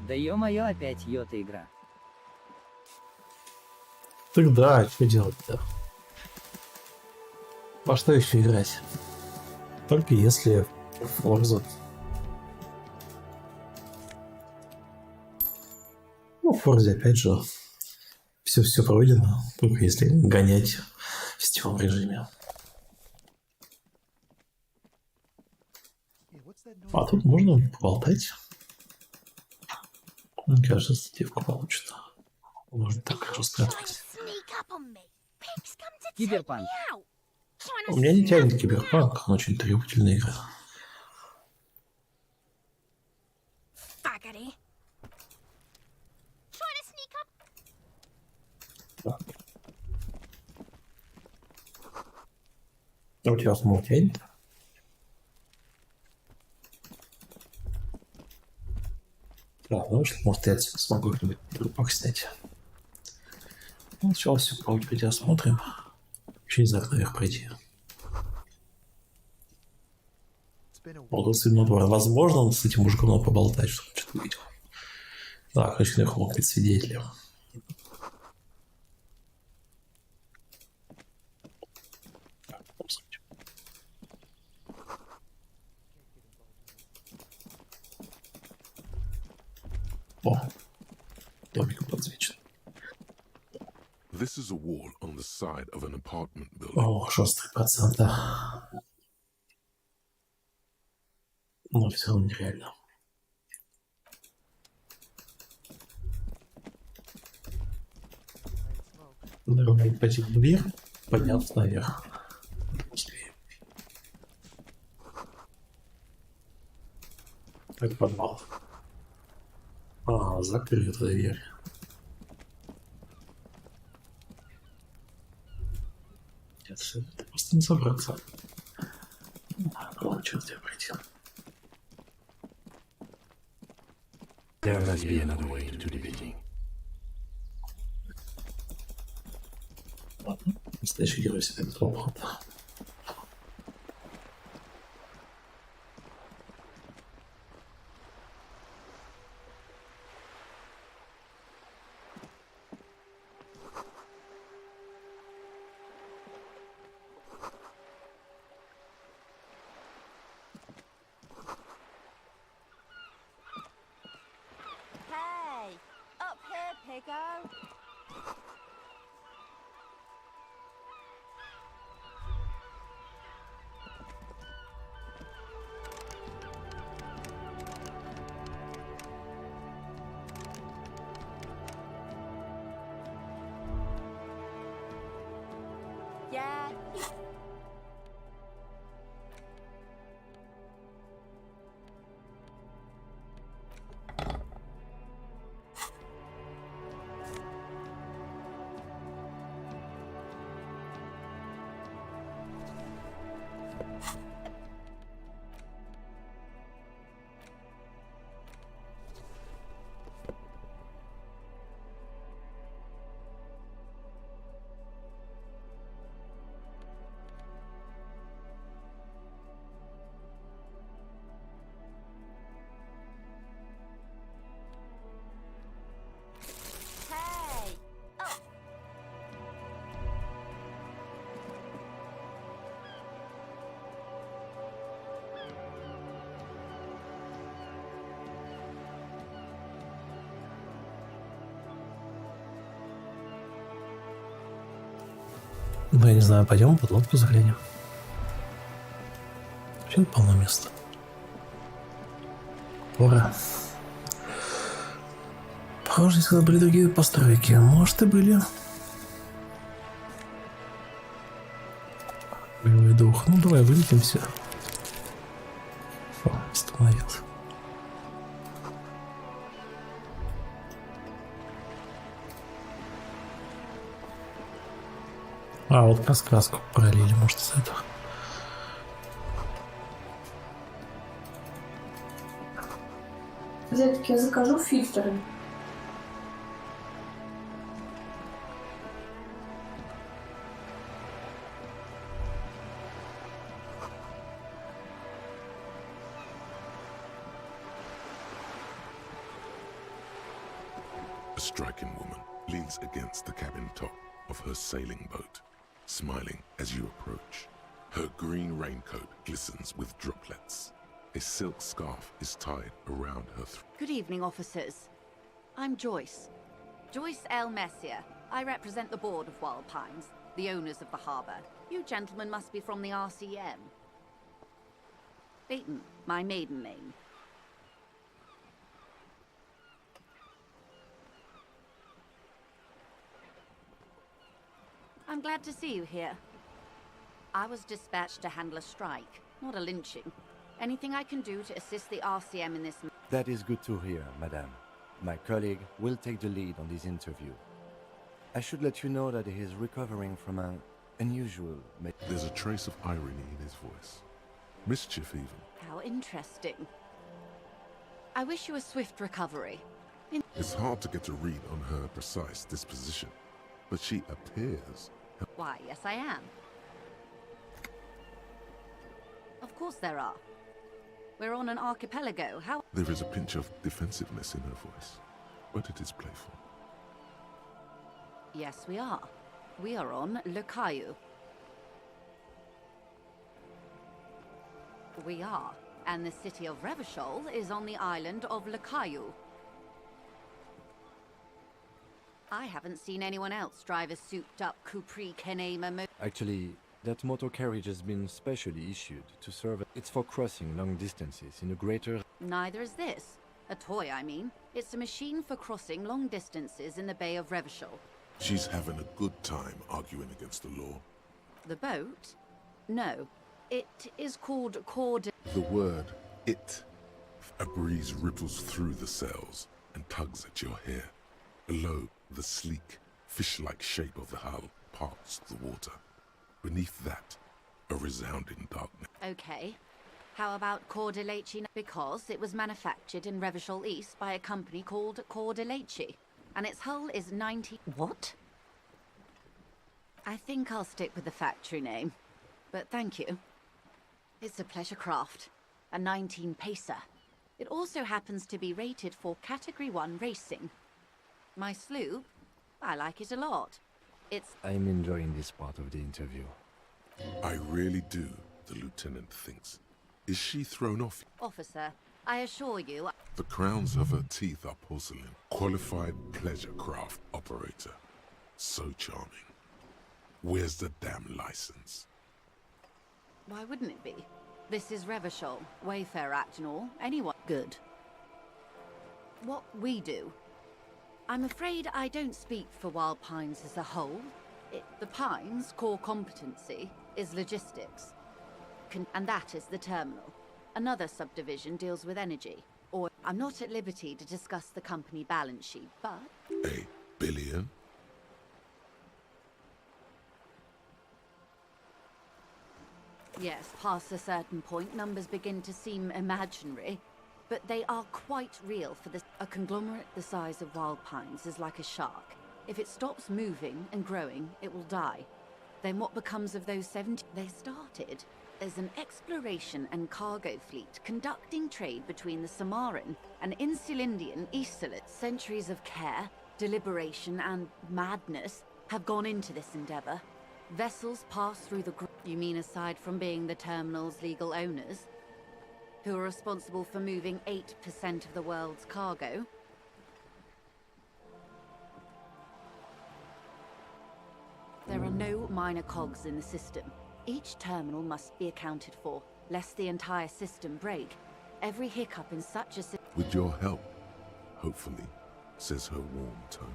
Да ё-моё, опять йота игра. Так да, что делать-то? Во что еще играть? Только если Форза. Ну, в Форзе опять же все пройдено, только если гонять в сетевом режиме. А тут можно поболтать. Мне кажется, стативку получится. Можно так раскатывать. Киберпанк. У меня не тянет киберпанк, но очень требовательная игра. Так. А у тебя самого тянет? Да, ну что, может, я смогу где-нибудь группах снять. Ну, сначала все по очереди осмотрим. Еще не знаю, наверх пройти. Возможно, с этим мужиком надо поболтать, чтобы что-то увидел. Да, конечно, я мог быть свидетелем. О, домик подсвечен. О, 6%. Но все равно нереально. Надо пойти вверх, подняться наверх. Успеем. Это подвал. А, закрыта дверь. Нет, это просто не собраться. Ладно, что тебе пройти. There must be another way to the building. Ладно, настоящий герой себя без обхода. Ну, я не знаю, пойдем под лодку заглянем. Вообще полно места. Пора. Похоже, здесь были другие постройки. Может, и были. Боевой дух. Ну, давай вылетимся. О, остановился. А, вот раскраску пролили, может, с этого. Детки, я закажу фильтры. striking woman leans against the cabin top of her sailing boat, smiling as you approach. Her green raincoat glistens with droplets. A silk scarf is tied around her throat. Good evening, officers. I'm Joyce. Joyce L. Messier. I represent the board of Wild Pines, the owners of the harbour. You gentlemen must be from the RCM. Leighton, my maiden name. I'm glad to see you here. I was dispatched to handle a strike, not a lynching. Anything I can do to assist the RCM in this... That is good to hear, madame. My colleague will take the lead on this interview. I should let you know that he is recovering from an unusual... There's a trace of irony in his voice. Mischief, even. How interesting. I wish you a swift recovery. It's hard to get a read on her precise disposition, but she appears... Why, yes I am. Of course there are. We're on an archipelago. How... There is a pinch of defensiveness in her voice, but it is playful. Yes, we are. We are on Le Caillou. We are. And the city of Revachol is on the island of Le Caillou. I haven't seen anyone else drive a souped-up Capri Kenema Actually, that motor carriage has been specially issued to serve... It's for crossing long distances in a greater... Neither is this. A toy, I mean. It's a machine for crossing long distances in the Bay of Revachol. She's having a good time arguing against the law. The boat? No. It is called Cord... The word, it. A breeze ripples through the sails and tugs at your hair. Below, the sleek, fish-like shape of the hull parts the water. Beneath that, a resounding darkness. Okay. How about Cordelechi? Because it was manufactured in Revachol East by a company called Cordelechi. And its hull is 90... What? I think I'll stick with the factory name. But thank you. It's a pleasure craft. A 19 pacer. It also happens to be rated for Category 1 racing. My sloop? I like it a lot. It's... I'm enjoying this part of the interview. I really do, the lieutenant thinks. Is she thrown off? Officer, I assure you... The crowns of her teeth are porcelain. Qualified pleasure craft operator. So charming. Where's the damn license? Why wouldn't it be? This is Revachol, Wayfair Act and all. Anyone... Good. What we do... I'm afraid I don't speak for Wild Pines as a whole. The Pines' core competency is logistics. And that is the terminal. Another subdivision deals with energy. Or I'm not at liberty to discuss the company balance sheet, but... $1 billion? Yes, past a certain point, numbers begin to seem imaginary. But they are quite real for this. A conglomerate the size of Wild Pines is like a shark. If it stops moving and growing, it will die. Then what becomes of those 70? They started as an exploration and cargo fleet conducting trade between the Samaran and Insulindian Easterlet. Centuries of care, deliberation, and madness have gone into this endeavor. Vessels pass through the... You mean aside from being the terminal's legal owners? Who are responsible for moving 8% of the world's cargo? There are no minor cogs in the system. Each terminal must be accounted for, lest the entire system break. Every hiccup in such a system... With your help, hopefully, says her warm tone.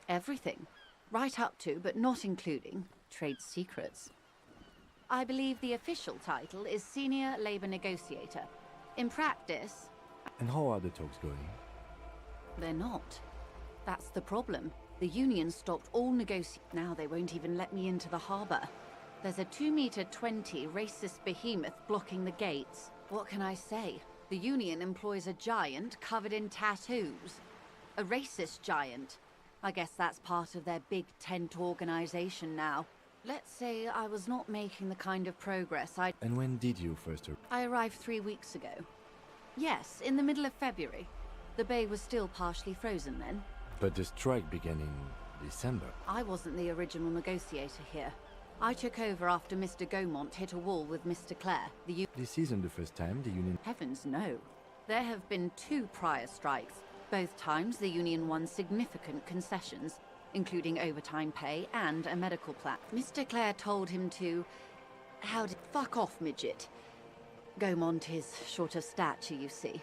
Everything. Right up to, but not including, trade secrets. I believe the official title is Senior Labor Negotiator. In practice... And how are the talks going? They're not. That's the problem. The union stopped all Now they won't even let me into the harbour. There's a 2-meter-20 racist behemoth blocking the gates. What can I say? The union employs a giant covered in tattoos. A racist giant. I guess that's part of their big tent organization now. Let's say I was not making the kind of progress I... And when did you first arrive? I arrived 3 weeks ago. Yes, in the middle of February. The bay was still partially frozen then. But the strike began in December. I wasn't the original negotiator here. I took over after Mr. Gaumont hit a wall with Mr. Clare, This isn't the first time the union... Heavens no. There have been 2 prior strikes. Both times the union won significant concessions, including overtime pay and a medical plan. Mr. Clare told him to... Fuck off, midget. Gaumont is short of stature, you see.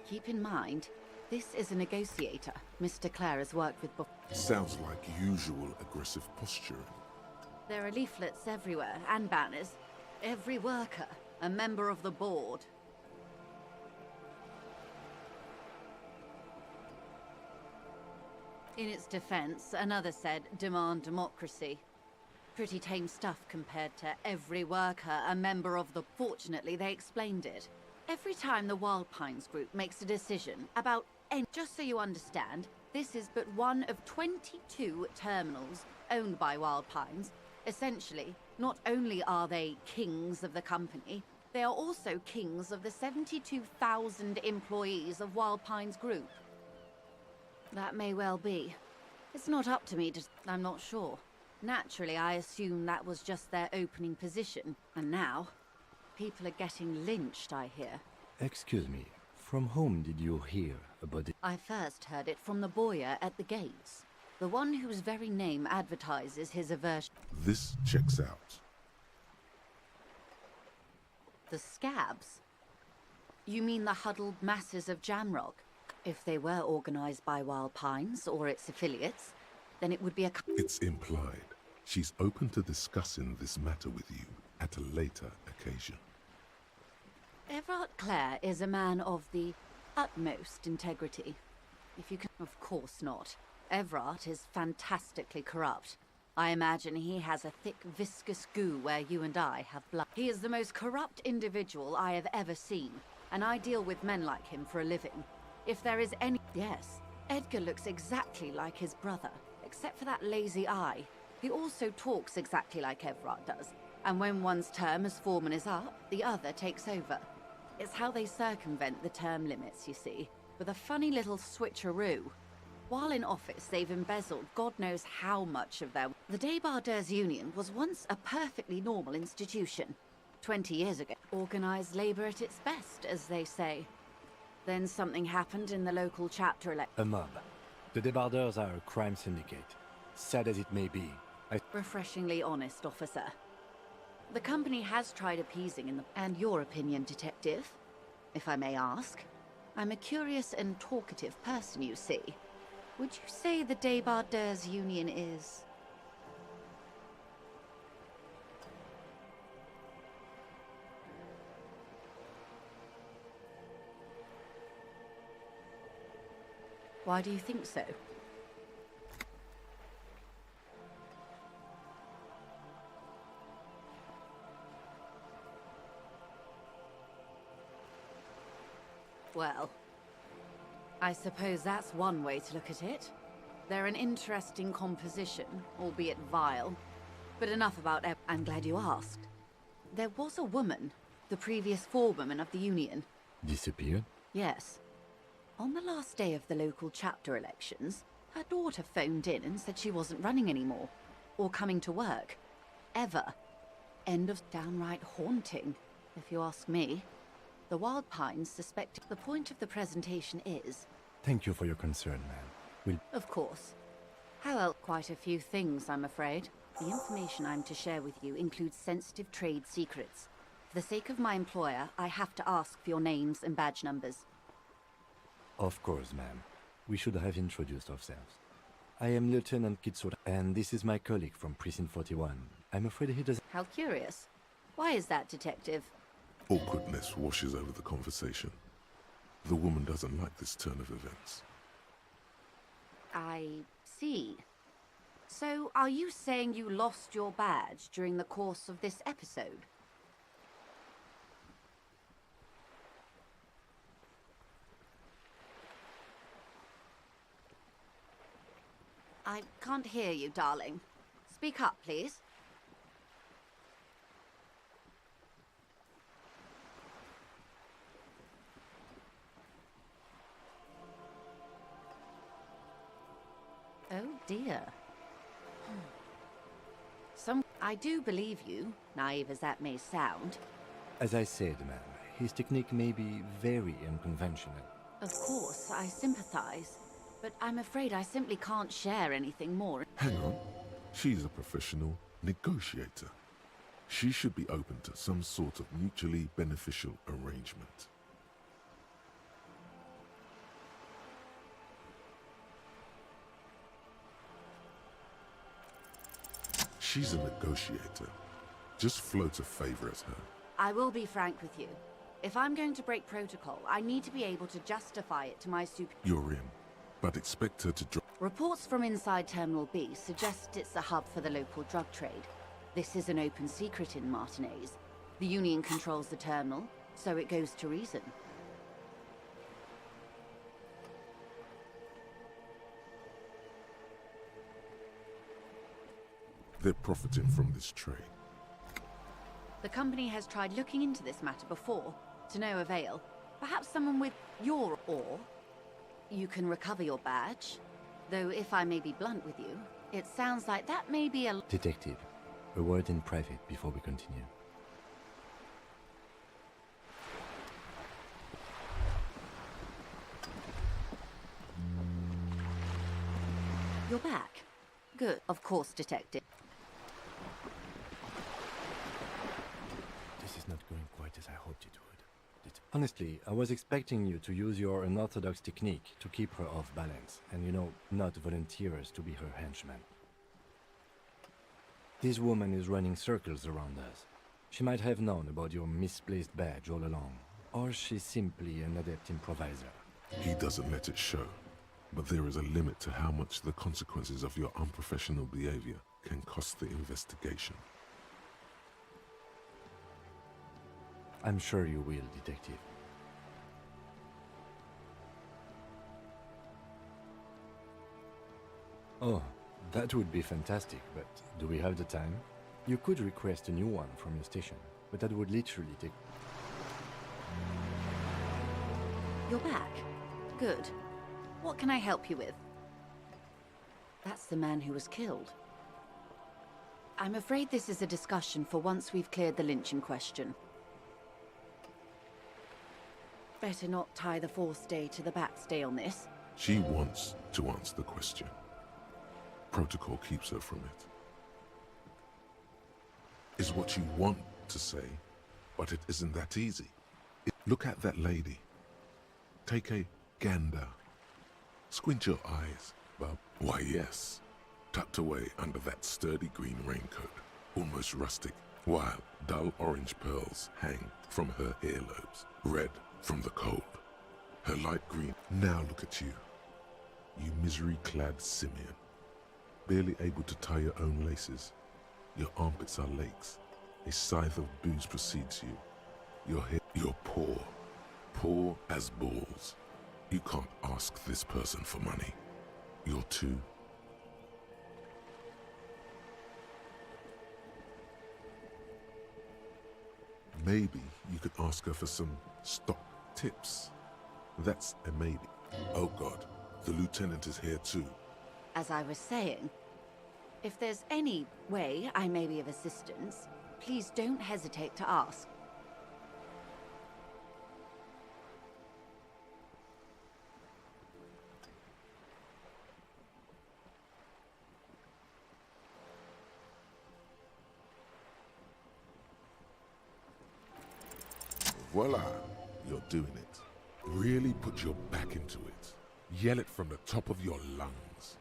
Keep in mind, this is a negotiator. Mr. Clare has worked with... Sounds like usual aggressive posturing. There are leaflets everywhere, and banners. Every worker, a member of the board. In its defense, another said, demand democracy. Pretty tame stuff compared to every worker, a member of the... Fortunately, they explained it. Every time the Wild Pines group makes a decision about any... Just so you understand, this is but one of 22 terminals owned by Wild Pines. Essentially, not only are they kings of the company, they are also kings of the 72,000 employees of Wild Pines Group. That may well be. It's not up to me to... I'm not sure. Naturally, I assume that was just their opening position. And now, people are getting lynched, I hear. Excuse me, from whom did you hear about it? I first heard it from the boyer at the gates. The one whose very name advertises his aversion. This checks out. The scabs? You mean the huddled masses of Jamrock? If they were organized by Wild Pines or its affiliates, then it would be a... It's implied. She's open to discussing this matter with you at a later occasion. Everard Clare is a man of the utmost integrity. If you can... Of course not. Everard is fantastically corrupt. I imagine he has a thick, viscous goo where you and I have blood. He is the most corrupt individual I have ever seen, and I deal with men like him for a living. If there is any... Yes, Edgar looks exactly like his brother, except for that lazy eye. He also talks exactly like Everard does, and when one's term as foreman is up, the other takes over. It's how they circumvent the term limits, you see, with a funny little switcheroo. While in office, they've embezzled God knows how much of their... The Débardeurs Union was once a perfectly normal institution. 20 years ago. Organised labour at its best, as they say. Then something happened in the local chapter A mob. The Débardeurs are a crime syndicate. Sad as it may be. Refreshingly honest, officer. The company has tried appeasing in the... And your opinion, detective? If I may ask. I'm a curious and talkative person, you see. Would you say the Débardeurs Union is... Why do you think so? Well, I suppose that's one way to look at it. They're an interesting composition, albeit vile. But enough about I'm glad you asked. There was a woman, the previous forewoman of the union. Disappeared? Yes. On the last day of the local chapter elections, her daughter phoned in and said she wasn't running anymore, or coming to work. Ever. End of downright haunting, if you ask me. The Wild Pines suspect the point of the presentation is... Thank you for your concern, ma'am. Of course. How else? Quite a few things, I'm afraid. The information I'm to share with you includes sensitive trade secrets. For the sake of my employer, I have to ask for your names and badge numbers. Of course, ma'am. We should have introduced ourselves. I am Lieutenant Kitsura, and this is my colleague from Precinct 41. I'm afraid he doesn't... How curious. Why is that, Detective? Awkwardness washes over the conversation. The woman doesn't like this turn of events. I see. So, are you saying you lost your badge during the course of this episode? I can't hear you, darling. Speak up, please. Oh dear. I do believe you, naive as that may sound. As I said, ma'am, his technique may be very unconventional. Of course, I sympathize. But I'm afraid I simply can't share anything more. Hang on. She's a professional negotiator. She should be open to some sort of mutually beneficial arrangement. She's a negotiator. Just float a favor at her. I will be frank with you. If I'm going to break protocol, I need to be able to justify it to my You're in, but expect her to drop. Reports from inside Terminal B suggest it's a hub for the local drug trade. This is an open secret in Martinez. The Union controls the terminal, so it goes to reason. They're profiting from this trade. The company has tried looking into this matter before, to no avail. Perhaps someone with your or you can recover your badge. Though if I may be blunt with you, it sounds like that may be a... Detective, a word in private before we continue. You're back. Good. Of course, Detective. This is not going quite as I hoped it would. Honestly, I was expecting you to use your unorthodox technique to keep her off balance, and you know, not volunteer us to be her henchmen. This woman is running circles around us. She might have known about your misplaced badge all along, or she's simply an adept improviser. He doesn't let it show, but there is a limit to how much the consequences of your unprofessional behavior can cost the investigation. I'm sure you will, Detective. Oh, that would be fantastic, but do we have the time? You could request a new one from your station, but that would literally take... You're back. Good. What can I help you with? That's the man who was killed. I'm afraid this is a discussion for once we've cleared the lynching question. Better not tie the forestay to the backstay on this. She wants to answer the question. Protocol keeps her from it. Is what you want to say, but it isn't that easy. Look at that lady. Take a gander. Squint your eyes, bub. Why, yes. Tucked away under that sturdy green raincoat, almost rustic, while dull orange pearls hang from her earlobes, red from the cold. Her light green. Now look at you. You misery-clad simian. Barely able to tie your own laces. Your armpits are lakes. A scythe of booze precedes you. Your head, you're poor. Poor as balls. You can't ask this person for money. You're too... Maybe you could ask her for some stock tips. That's a maybe. Oh God, the lieutenant is here too. As I was saying, if there's any way I may be of assistance, please don't hesitate to ask. Voila, you're doing it. Really put your back into it. Yell it from the top of your lungs.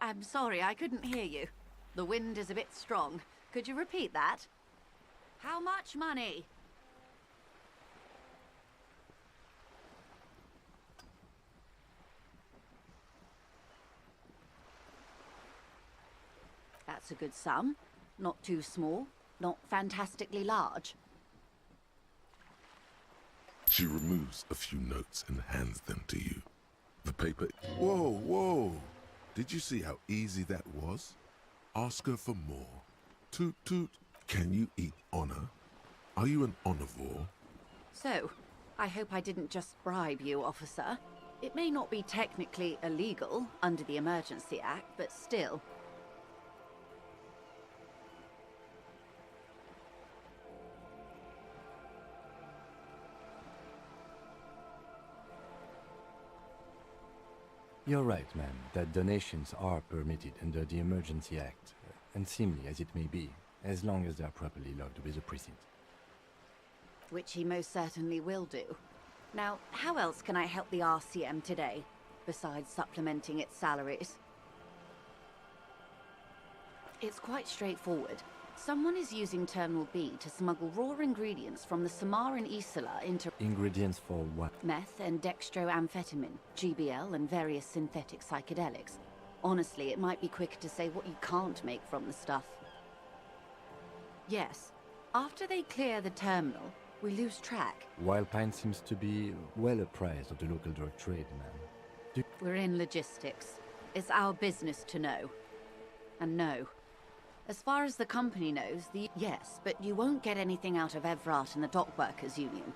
I'm sorry, I couldn't hear you. The wind is a bit strong. Could you repeat that? How much money? That's a good sum. Not too small, not fantastically large. She removes a few notes and hands them to you. The paper... Whoa, whoa! Did you see how easy that was? Ask her for more. Toot toot. Can you eat honor? Are you an omnivore? So, I hope I didn't just bribe you, officer. It may not be technically illegal under the Emergency Act, but still. You're right, ma'am, that donations are permitted under the Emergency Act, unseemly as it may be, as long as they are properly logged with the precinct. Which he most certainly will do. Now, how else can I help the RCM today, besides supplementing its salaries? It's quite straightforward. Someone is using Terminal B to smuggle raw ingredients from the Samar and Isola into Ingredients for what? meth and dextroamphetamine, GBL, and various synthetic psychedelics. Honestly, it might be quicker to say what you can't make from the stuff. Yes, after they clear the terminal, we lose track. Wild Pine seems to be well apprised of the local drug trade, ma'am. We're in logistics. It's our business to know. And no. As far as the company knows, yes, but you won't get anything out of Evrat and the Dock Workers Union.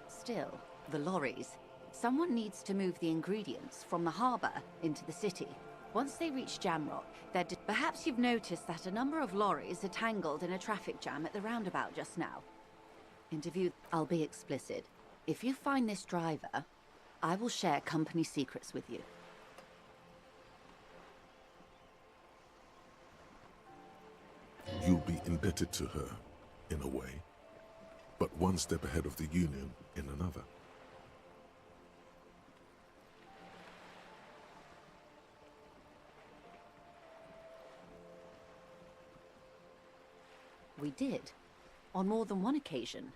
Still, the lorries. Someone needs to move the ingredients from the harbour into the city. Once they reach Jamrock, perhaps you've noticed that a number of lorries are tangled in a traffic jam at the roundabout just now. I'll be explicit. If you find this driver, I will share company secrets with you. You'll be indebted to her, in a way, but one step ahead of the Union in another. We did. On more than one occasion.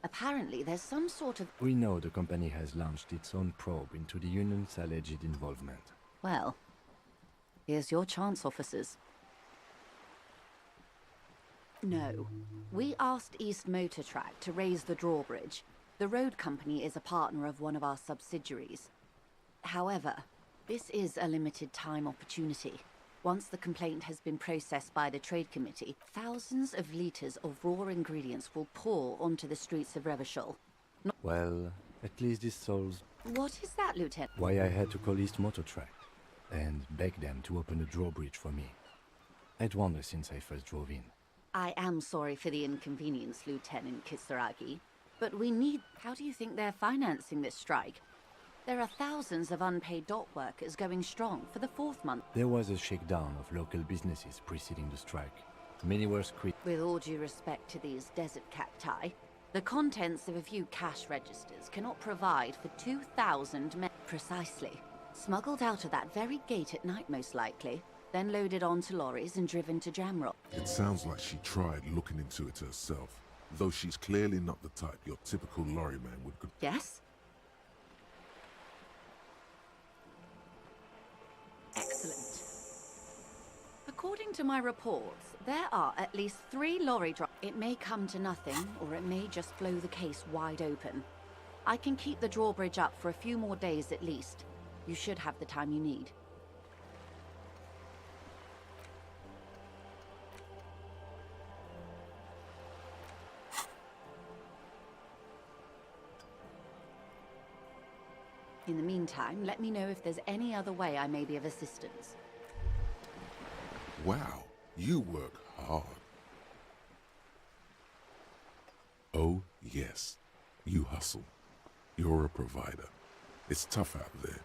Apparently, there's some sort of... We know the company has launched its own probe into the Union's alleged involvement. Well, here's your chance, officers. No. We asked East Motor Track to raise the drawbridge. The road company is a partner of one of our subsidiaries. However, this is a limited time opportunity. Once the complaint has been processed by the Trade Committee, thousands of litres of raw ingredients will pour onto the streets of Revachol. Well, at least this solves What is that, Lieutenant? why I had to call East Motor Track and beg them to open a drawbridge for me. I'd wondered since I first drove in. I am sorry for the inconvenience, Lieutenant Kisaragi, but we need... How do you think they're financing this strike? There are thousands of unpaid dock workers going strong for the 4th month. There was a shakedown of local businesses preceding the strike. Many were With all due respect to these desert cacti, the contents of a few cash registers cannot provide for 2,000 men. Precisely. Smuggled out of that very gate at night, most likely, then loaded onto lorries and driven to Jamrock. It sounds like she tried looking into it herself, though she's clearly not the type your typical lorryman would... Yes? Excellent. According to my reports, there are at least 3 lorry drivers. It may come to nothing, or it may just blow the case wide open. I can keep the drawbridge up for a few more days at least. You should have the time you need. In the meantime, let me know if there's any other way I may be of assistance. Wow, you work hard. Oh, yes, you hustle. You're a provider. It's tough out there.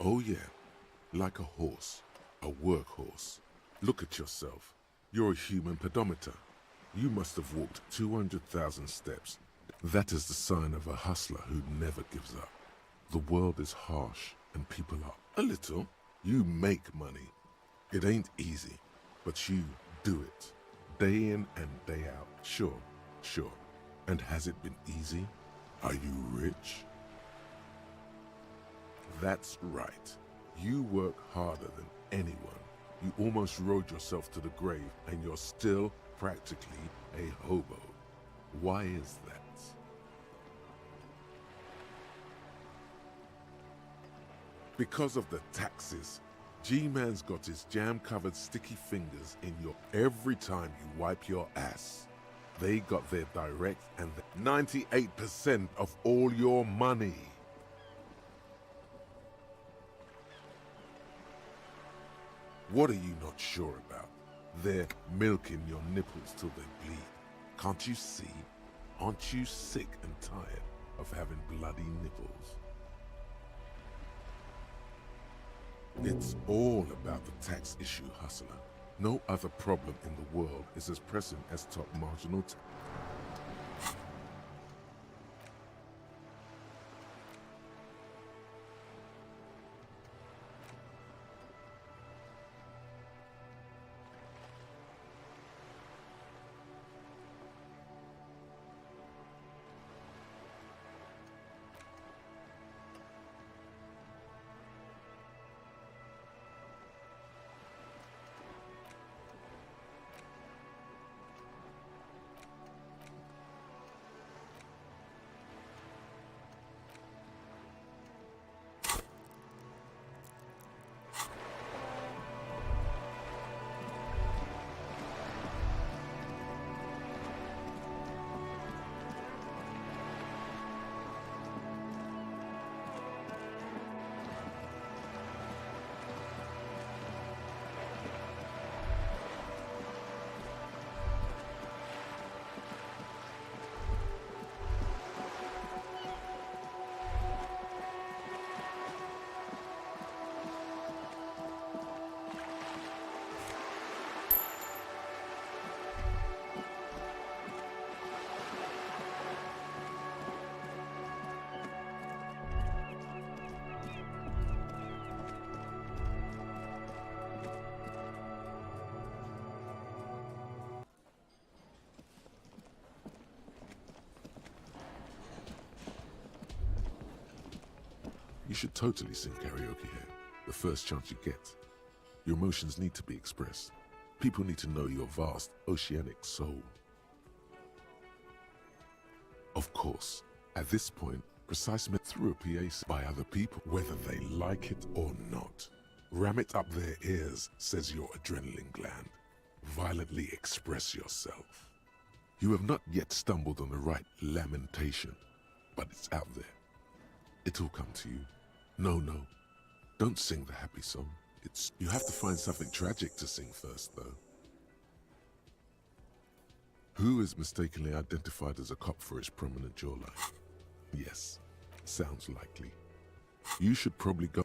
Oh, yeah, like a horse, a workhorse. Look at yourself. You're a human pedometer. You must have walked 200,000 steps. That is the sign of a hustler who never gives up. The world is harsh and people are a little. You make money. It ain't easy, but you do it. Day in and day out. Sure, sure. And has it been easy? Are you rich? That's right. You work harder than anyone. You almost rode yourself to the grave, and you're still practically a hobo. Why is that? Because of the taxes. G-Man's got his jam-covered sticky fingers in your every time you wipe your ass. They got their direct and 98% of all your money. What are you not sure about? They're milking your nipples till they bleed. Can't you see? Aren't you sick and tired of having bloody nipples? It's all about the tax issue, hustler. No other problem in the world is as pressing as top marginal tax. You should totally sing karaoke here, the first chance you get. Your emotions need to be expressed. People need to know your vast, oceanic soul. Of course, at this point, Precise met through a PA by other people, whether they like it or not. Ram it up their ears, says your adrenaline gland. Violently express yourself. You have not yet stumbled on the right lamentation, but it's out there. It'll come to you. No, don't sing the happy song. You have to find something tragic to sing first, though. Who is mistakenly identified as a cop for his prominent jawline? Yes, sounds likely. You should probably go.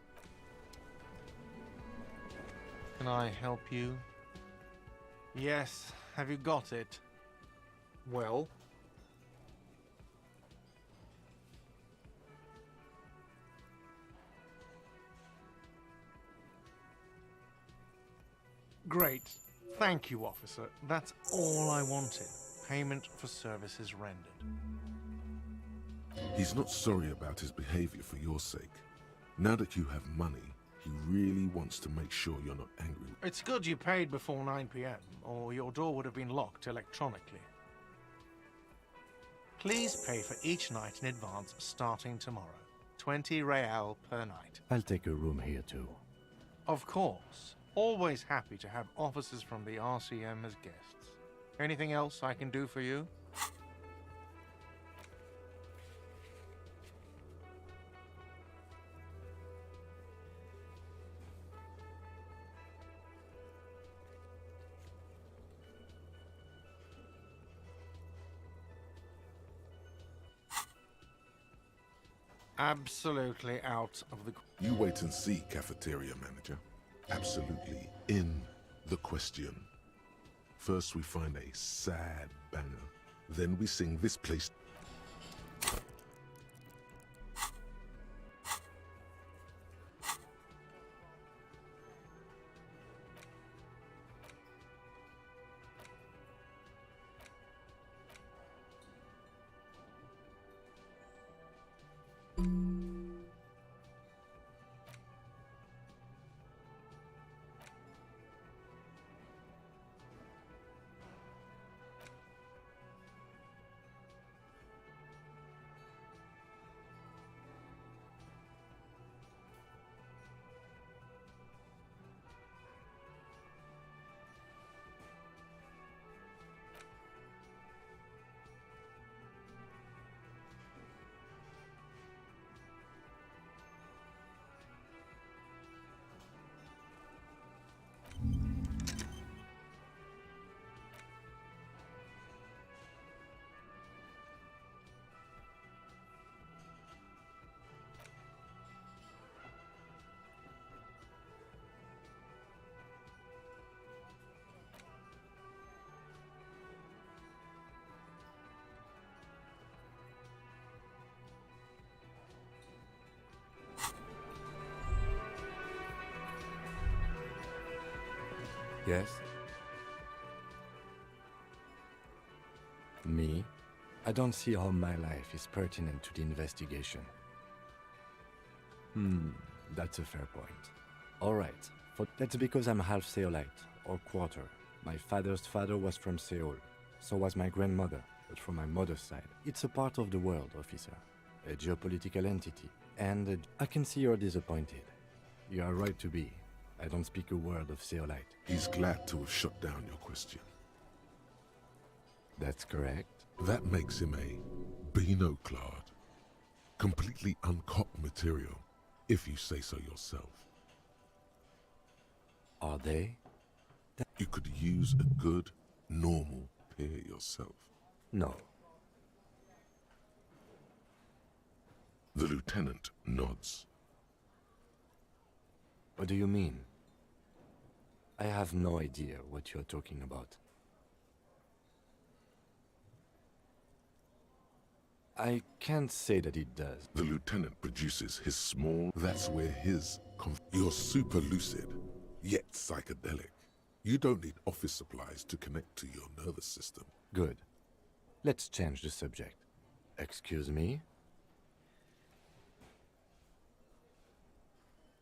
Can I help you? Yes, have you got it? Well? Great. Thank you, officer. That's all I wanted. Payment for services rendered. He's not sorry about his behavior for your sake. Now that you have money, he really wants to make sure you're not angry. It's good you paid before 9 p.m., or your door would have been locked electronically. Please pay for each night in advance starting tomorrow. 20 real per night. I'll take a room here too. Of course. Always happy to have officers from the RCM as guests. Anything else I can do for you? Absolutely out of the... You wait and see, cafeteria manager. Absolutely in the question. First we find a sad banger. Then we sing this place. Yes? Me? I don't see how my life is pertinent to the investigation. That's a fair point. Alright, that's because I'm half Seolite, or quarter. My father's father was from Seoul, so was my grandmother, but from my mother's side. It's a part of the world, officer. A geopolitical entity. And I can see you're disappointed. You are right to be. I don't speak a word of Seolite. He's glad to have shut down your question. That's correct. That makes him a Beano-clad, completely uncopped material, if you say so yourself. Are they? You could use a good, normal peer yourself. No. The lieutenant nods. What do you mean? I have no idea what you're talking about. I can't say that it does. The lieutenant produces his small, that's where his... You're super lucid, yet psychedelic. You don't need office supplies to connect to your nervous system. Good. Let's change the subject. Excuse me?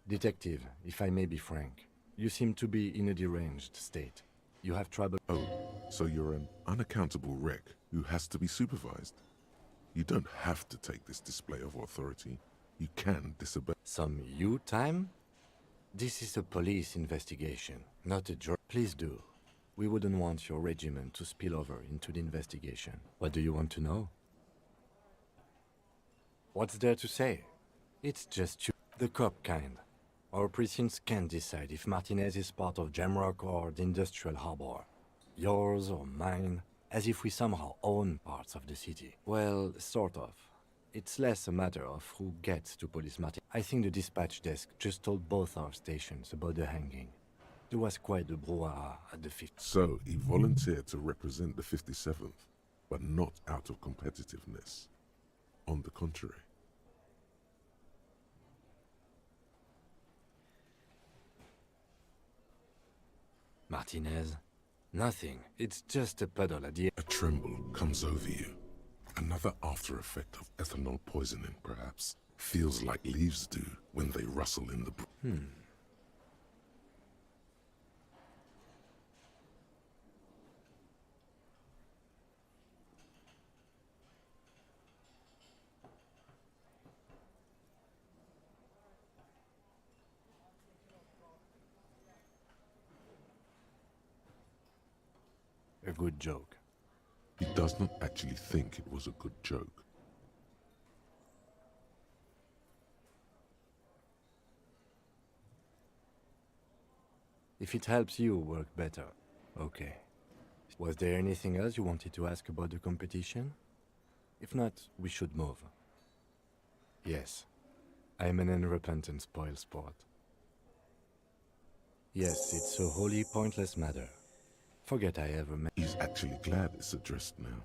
Detective, if I may be frank, you seem to be in a deranged state. You have trouble... Oh, so you're an unaccountable wreck who has to be supervised. You don't have to take this display of authority. You can disobey. Some you time? This is a police investigation, not a job. Please do. We wouldn't want your regiment to spill over into the investigation. What do you want to know? What's there to say? It's just you, the cop kind. Our precincts can't decide if Martinez is part of Jamrock or the Industrial Harbor. Yours or mine, as if we somehow own parts of the city. Well, sort of. It's less a matter of who gets to police Martinez. I think the dispatch desk just told both our stations about the hanging. There was quite a brouhaha at the 50th. So he volunteered to represent the 57th, but not out of competitiveness. On the contrary. Martinez? Nothing. It's just a puddle at the... A tremble comes over you. Another after effect of ethanol poisoning, perhaps. Feels like leaves do when they rustle in the... A good joke. He does not actually think it was a good joke. If it helps you work better, okay. Was there anything else you wanted to ask about the competition? If not, we should move. Yes, I'm an unrepentant spoilsport. Yes, it's a wholly pointless matter. Forget I ever met. He's actually glad it's addressed now.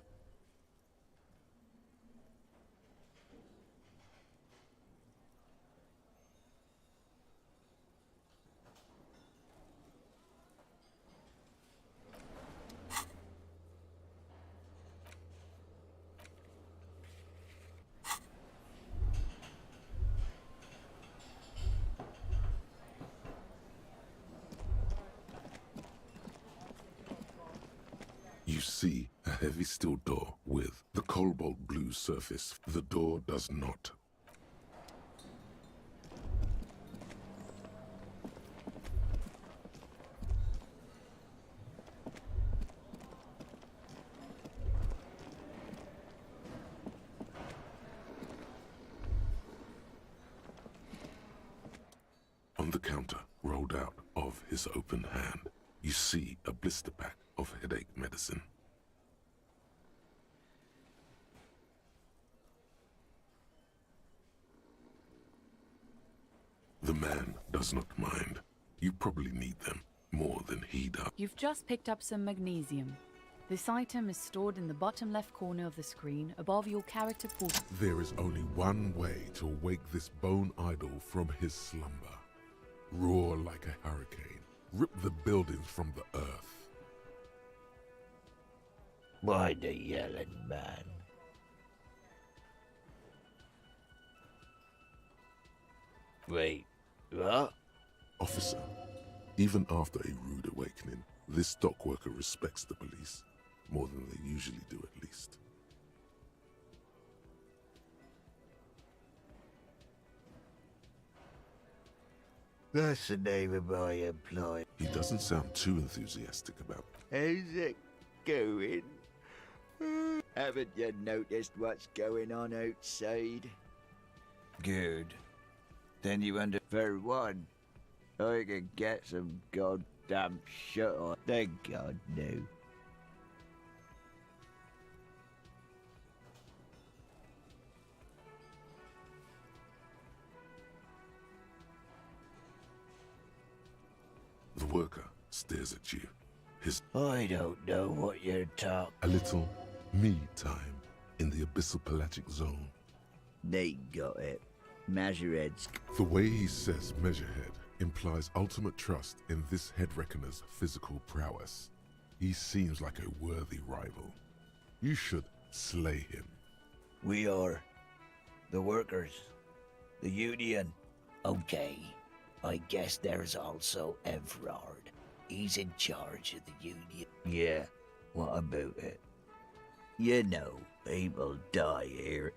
You see a heavy steel door with the cobalt blue surface. The door does not. On the counter, rolled out of his open hand, you see a blister pack of headache medicine. The man does not mind. You probably need them more than he does. You've just picked up some magnesium. This item is stored in the bottom left corner of the screen above your character portrait. There is only one way to awake this bone idol from his slumber. Roar like a hurricane, Rip the buildings from the earth. Why the yelling, man? Wait, what? Officer, even after a rude awakening, this dock worker respects the police more than they usually do, at least. That's the name of my employer. He doesn't sound too enthusiastic about it. How's it going? Haven't you noticed what's going on outside? Good. Then you wonder, for one, I can get some goddamn shit on. Thank God, no. The worker stares at you. His I don't know what you're talking. a little me time in the abyssal pelagic zone. They got it. Measureheads. The way he says measurehead implies ultimate trust in this head reckoner's physical prowess. He seems like a worthy rival. You should slay him. We are the workers, the union. Okay, I guess there's also Everard. He's in charge of the union. Yeah, what about it? You know, people die here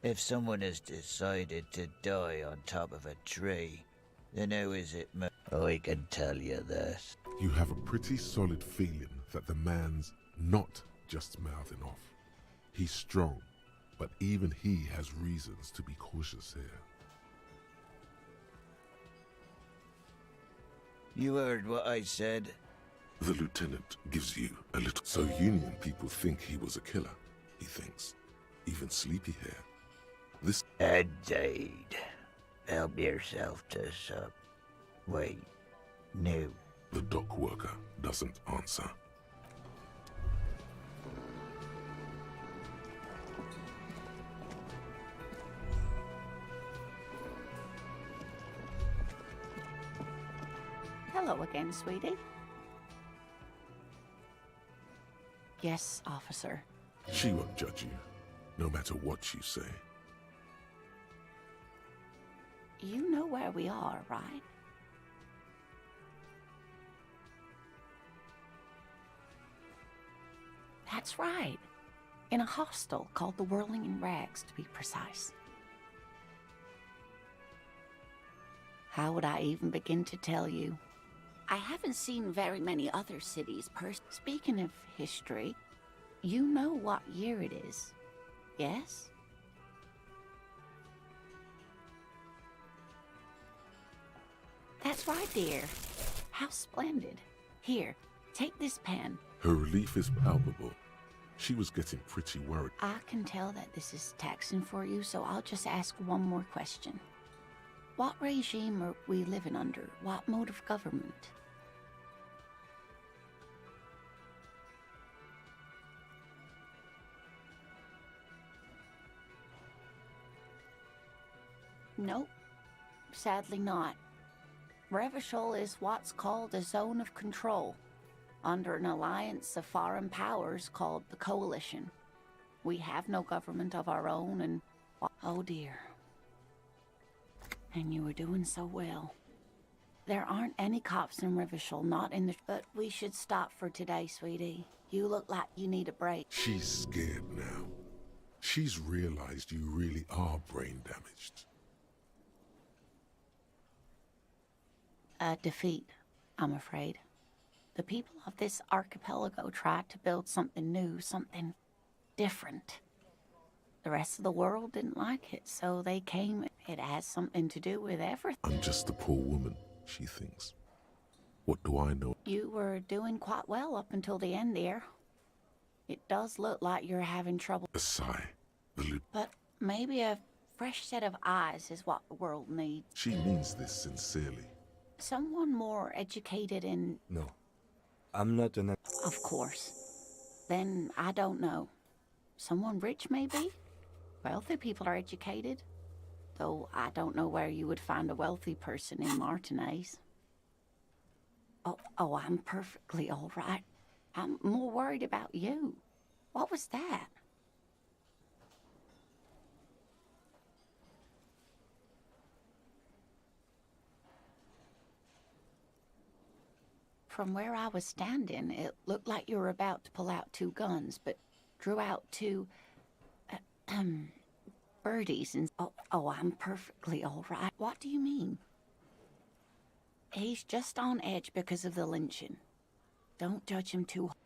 If someone has decided to die on top of a tree, then how is it I can tell you this. You have a pretty solid feeling that the man's not just mouthing off. He's strong, but even he has reasons to be cautious here. You heard what I said? The lieutenant gives you a little. So Union people think he was a killer, he thinks. Even Sleepy Hair. This. Indeed. Help yourself to some. Wait. No. The dock worker doesn't answer. Hello again, sweetie. Yes, officer. She won't judge you, no matter what you say. You know where we are, right? That's right. In a hostel called the Whirling in Rags, to be precise. How would I even begin to tell you? I haven't seen very many other cities Speaking of history, you know what year it is, yes? That's right, dear. How splendid. Here, take this pen. Her relief is palpable. She was getting pretty worried. I can tell that this is taxing for you, so I'll just ask one more question. What regime are we living under? What mode of government? Nope, sadly not. Revachol is what's called a zone of control, under an alliance of foreign powers called the Coalition. We have no government of our own and... oh dear. And you were doing so well. There aren't any cops in Revachol, not in the... But we should stop for today, sweetie. You look like you need a break. She's scared now. She's realized you really are brain damaged. A defeat, I'm afraid. The people of this archipelago tried to build something new, something different. The rest of the world didn't like it, so they came. It has something to do with everything. I'm just a poor woman, she thinks. What do I know? You were doing quite well up until the end there. It does look like you're having trouble. A sigh. But maybe a fresh set of eyes is what the world needs. She means this sincerely. Someone more educated in... No. I'm not an... Of course. Then I don't know. Someone rich, maybe? Wealthy people are educated. Though I don't know where you would find a wealthy person in Martinez. Oh, I'm perfectly all right. I'm more worried about you. What was that? From where I was standing, it looked like you were about to pull out 2 guns, but drew out 2, birdies and... Oh, I'm perfectly all right. What do you mean? He's just on edge because of the lynching. Don't judge him too hard.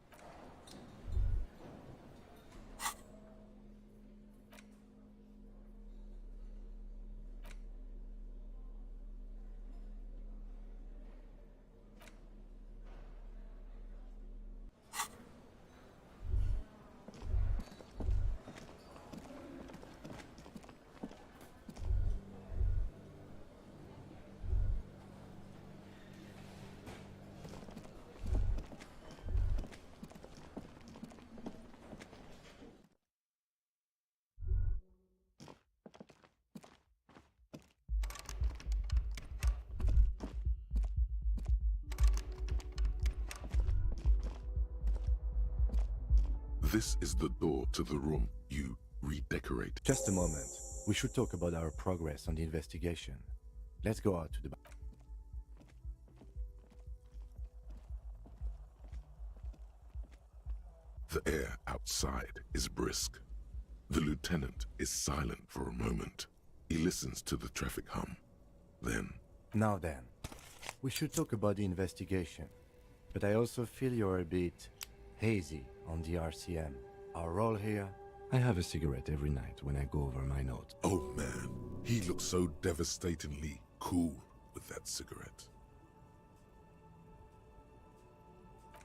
This is the door to the room you redecorate. Just a moment. We should talk about our progress on the investigation. Let's go out to the... The air outside is brisk. The lieutenant is silent for a moment. He listens to the traffic hum. Then... Now then, we should talk about the investigation. But I also feel you're a bit hazy on the RCM. Our role here... I have a cigarette every night when I go over my notes. Oh man, he looks so devastatingly cool with that cigarette.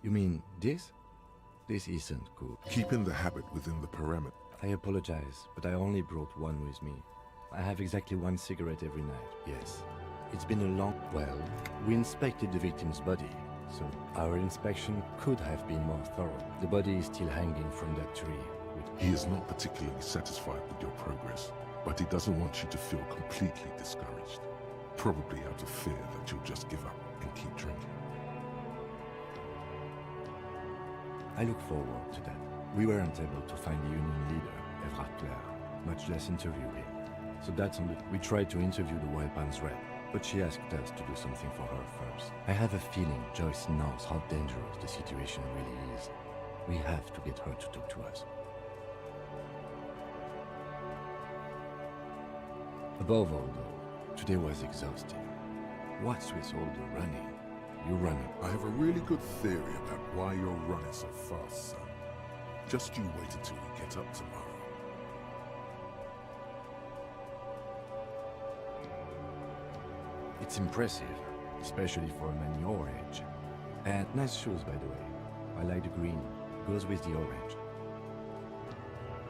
You mean this? This isn't cool. Keeping the habit within the parameter. I apologize, but I only brought one with me. I have exactly 1 cigarette every night, yes. It's been a long... Well, we inspected the victim's body, so our inspection could have been more thorough. The body is still hanging from that tree. He is not particularly satisfied with your progress, but he doesn't want you to feel completely discouraged. Probably out of fear that you'll just give up and keep drinking. I look forward to that. We weren't able to find the union leader, Evra, much less interview him. So that's on the... We tried to interview the Wild Pines rep, but she asked us to do something for her first. I have a feeling Joyce knows how dangerous the situation really is. We have to get her to talk to us. Above all, though, today was exhausting. What's with all the running? You running? I have a really good theory about why you're running so fast, son. Just you wait until we get up tomorrow. It's impressive, especially for a man your age. And nice shoes, by the way. I like the green. Goes with the orange.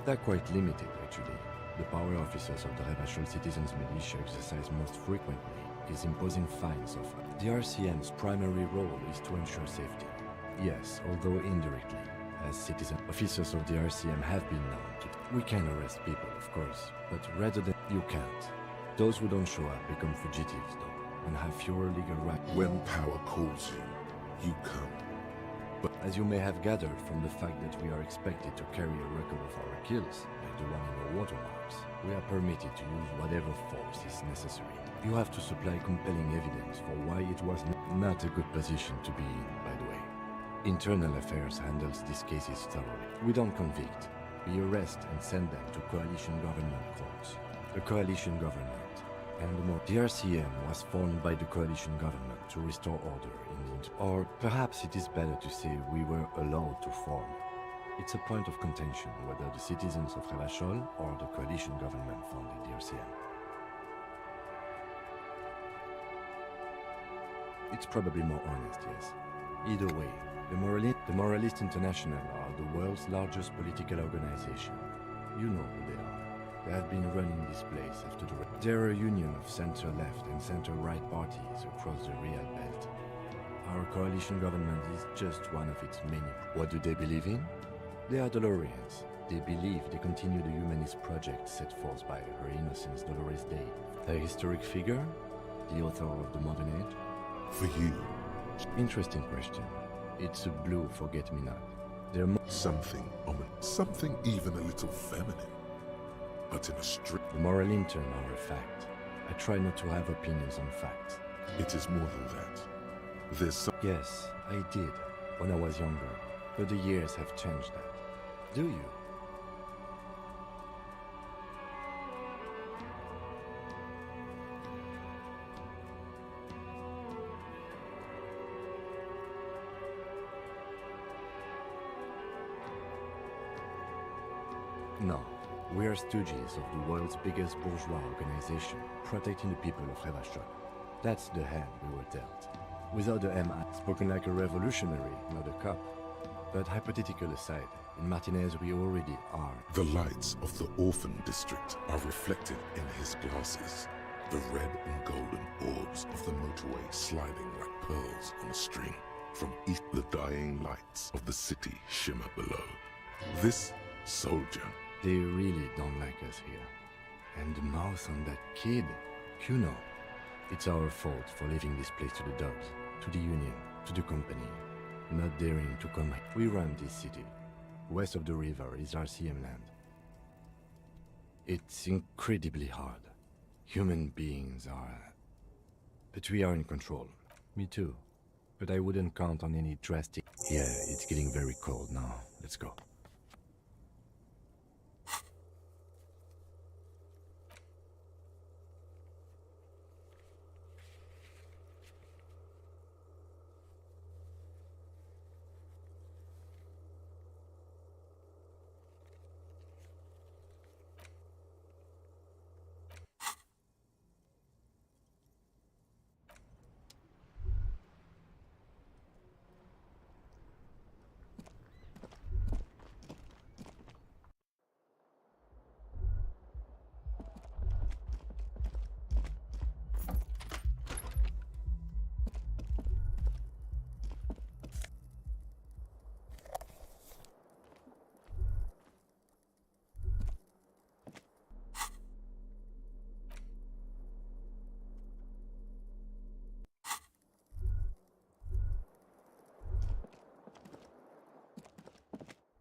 They're quite limited, actually. The power officers of the Rebachol Citizens Militia exercise most frequently is imposing fines of... The RCM's primary role is to ensure safety. Yes, although indirectly, as citizen officers of the RCM have been known to... We can arrest people, of course, but rather than... You can't. Those who don't show up become fugitives, though, and have fewer legal rights. When power calls you, you come. But as you may have gathered from the fact that we are expected to carry a record of our kills, like the one in the watermarks, we are permitted to use whatever force is necessary. You have to supply compelling evidence for why it was not a good position to be in, by the way. Internal Affairs handles these cases thoroughly. We don't convict. We arrest and send them to coalition government courts. A coalition government. And more. The RCM was formed by the coalition government to restore order in the... Or perhaps it is better to say we were allowed to form. It's a point of contention whether the citizens of Rebachol or the coalition government founded the RCM. It's probably more honest, yes. Either way, the Moralist International are the world's largest political organization. You know who they are. They have been running this place after the... They're a union of center-left and center-right parties across the Real Belt. Our coalition government is just one of its many. What do they believe in? They are Dolorians. They believe they continue the humanist project set forth by Her Innocence Dolores Day. A historic figure? The author of the modern age? For you, Interesting question. It's a blue forget-me-not. Something even a little feminine. But in a strict... The moral intern are a fact. I try not to have opinions on facts. It is more than that. There's some... Yes, I did, when I was younger. But the years have changed that. Do you? No. We are stooges of the world's biggest bourgeois organization, protecting the people of Revachol. That's the hand we were dealt. Without the MI, spoken like a revolutionary, not a cop. But hypothetical aside, in Martinez we already are. The lights of the orphan district are reflected in his glasses. The red and golden orbs of the motorway sliding like pearls on a string. From east, the dying lights of the city shimmer below. This soldier... They really don't like us here. And the mouth on that kid, you know. It's our fault for leaving this place to the dogs, to the union, to the company. Not daring to come. We run this city. West of the river is RCM land. It's incredibly hard. Human beings are... But we are in control. Me too. But I wouldn't count on any drastic... Yeah, it's getting very cold now. Let's go.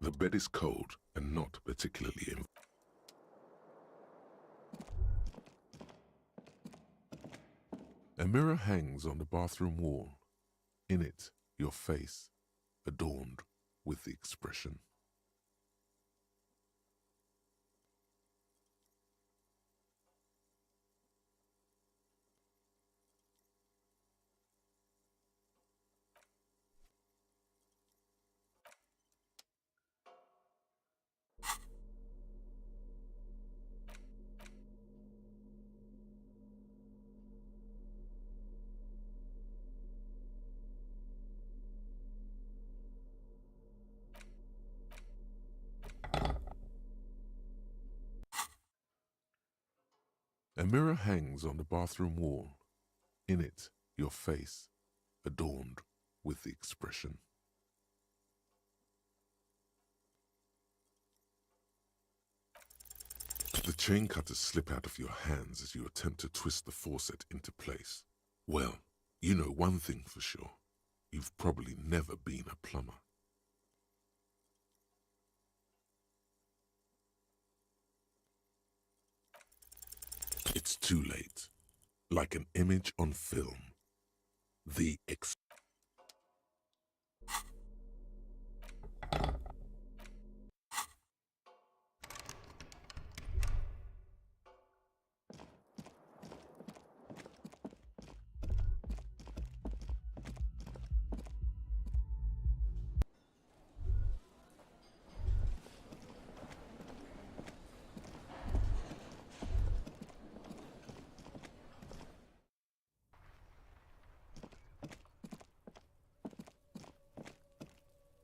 The bed is cold and not particularly in. A mirror hangs on the bathroom wall. In it, your face, adorned with the expression. A mirror hangs on the bathroom wall. In it, your face, adorned with the expression. The chain cutters slip out of your hands as you attempt to twist the faucet into place. Well, you know one thing for sure. You've probably never been a plumber. It's too late. Like an image on film. The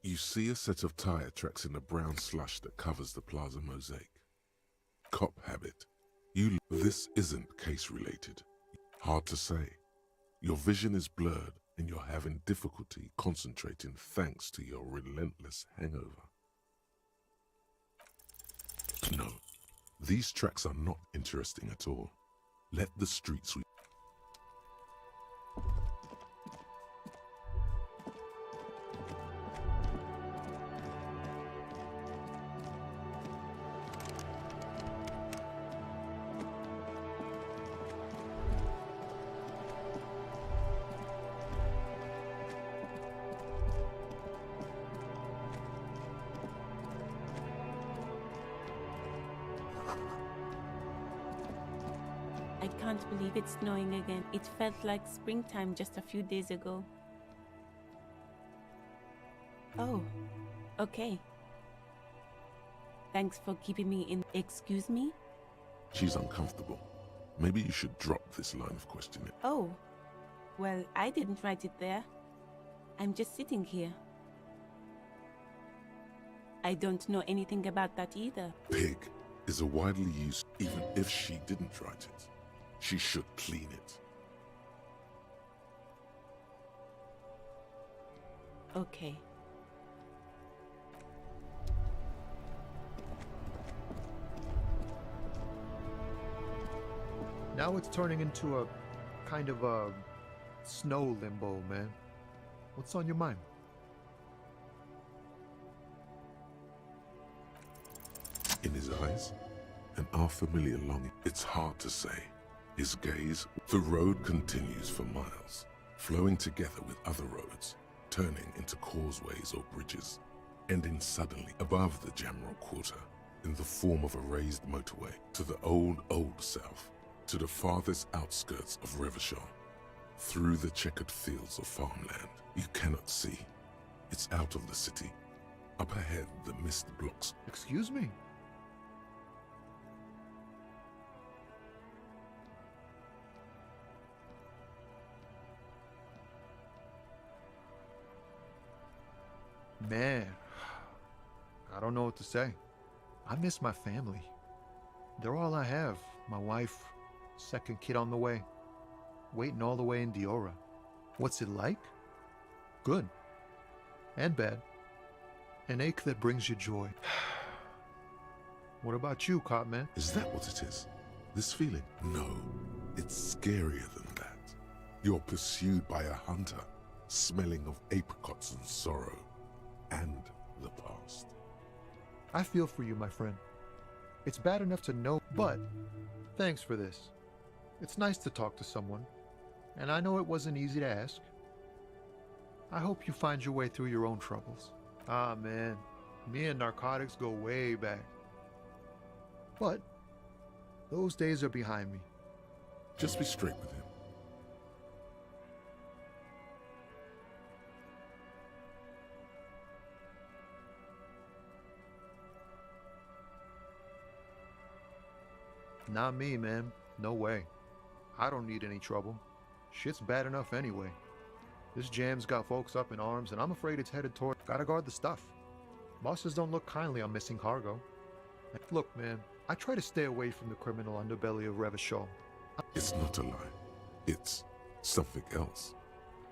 You see a set of tire tracks in the brown slush that covers the plaza mosaic. Cop habit. This isn't case related. Hard to say. Your vision is blurred and you're having difficulty concentrating thanks to your relentless hangover. No, these tracks are not interesting at all. Let the street sweep. can't believe it's snowing again. It felt like springtime just a few days ago. Oh, okay. Thanks for keeping me in. Excuse me? She's uncomfortable. Maybe you should drop this line of questioning. Oh, well, I didn't write it there. I'm just sitting here. I don't know anything about that either. Pig is a widely used, even if she didn't write it. She should clean it. Okay. Now it's turning into a kind of a snow limbo, man. What's on your mind? In his eyes, an unfamiliar longing. It's hard to say. His gaze, the road continues for miles, flowing together with other roads, turning into causeways or bridges, ending suddenly above the Jamrock Quarter in the form of a raised motorway to the old south, to the farthest outskirts of Revachol, through the checkered fields of farmland. You cannot see. It's out of the city. Up ahead, the mist blocks. Excuse me? Man, I don't know what to say. I miss my family. They're all I have. My wife, second kid on the way, waiting all the way in Diora. What's it like? Good. And bad. An ache that brings you joy. What about you, Copman? Is that what it is? This feeling? No, it's scarier than that. You're pursued by a hunter, smelling of apricots and sorrow, and the past. I feel for you, my friend. It's bad enough to know, but thanks for this. It's nice to talk to someone, and I know it wasn't easy to ask. I hope you find your way through your own troubles. Ah, man, me and narcotics go way back. But those days are behind me. Just be straight with him. Not me, man. No way. I don't need any trouble. Shit's bad enough anyway. This jam's got folks up in arms, and I'm afraid it's headed toward... Gotta guard the stuff. Bosses don't look kindly on missing cargo. Look, man, I try to stay away from the criminal underbelly of Revachol. It's not a lie. It's something else.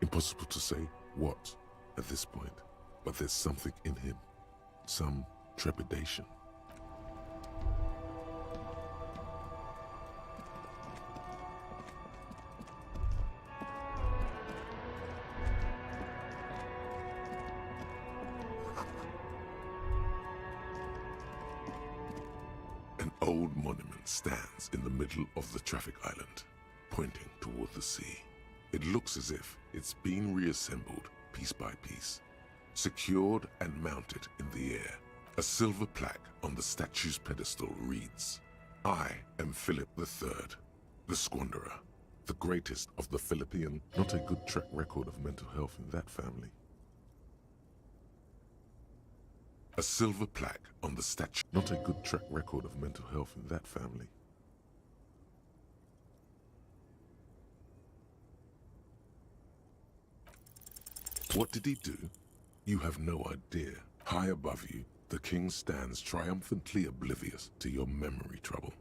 Impossible to say what at this point, but there's something in him. Some trepidation. Old monument stands in the middle of the traffic island, pointing toward the sea. It looks as if it's been reassembled piece by piece, secured and mounted in the air. A silver plaque on the statue's pedestal reads, "I am Philip III, the Squanderer, the greatest of the Philippian." Not a good track record of mental health in that family. A silver plaque on the statue. Not a good track record of mental health in that family. What did he do? You have no idea. High above you, the king stands triumphantly oblivious to your memory trouble.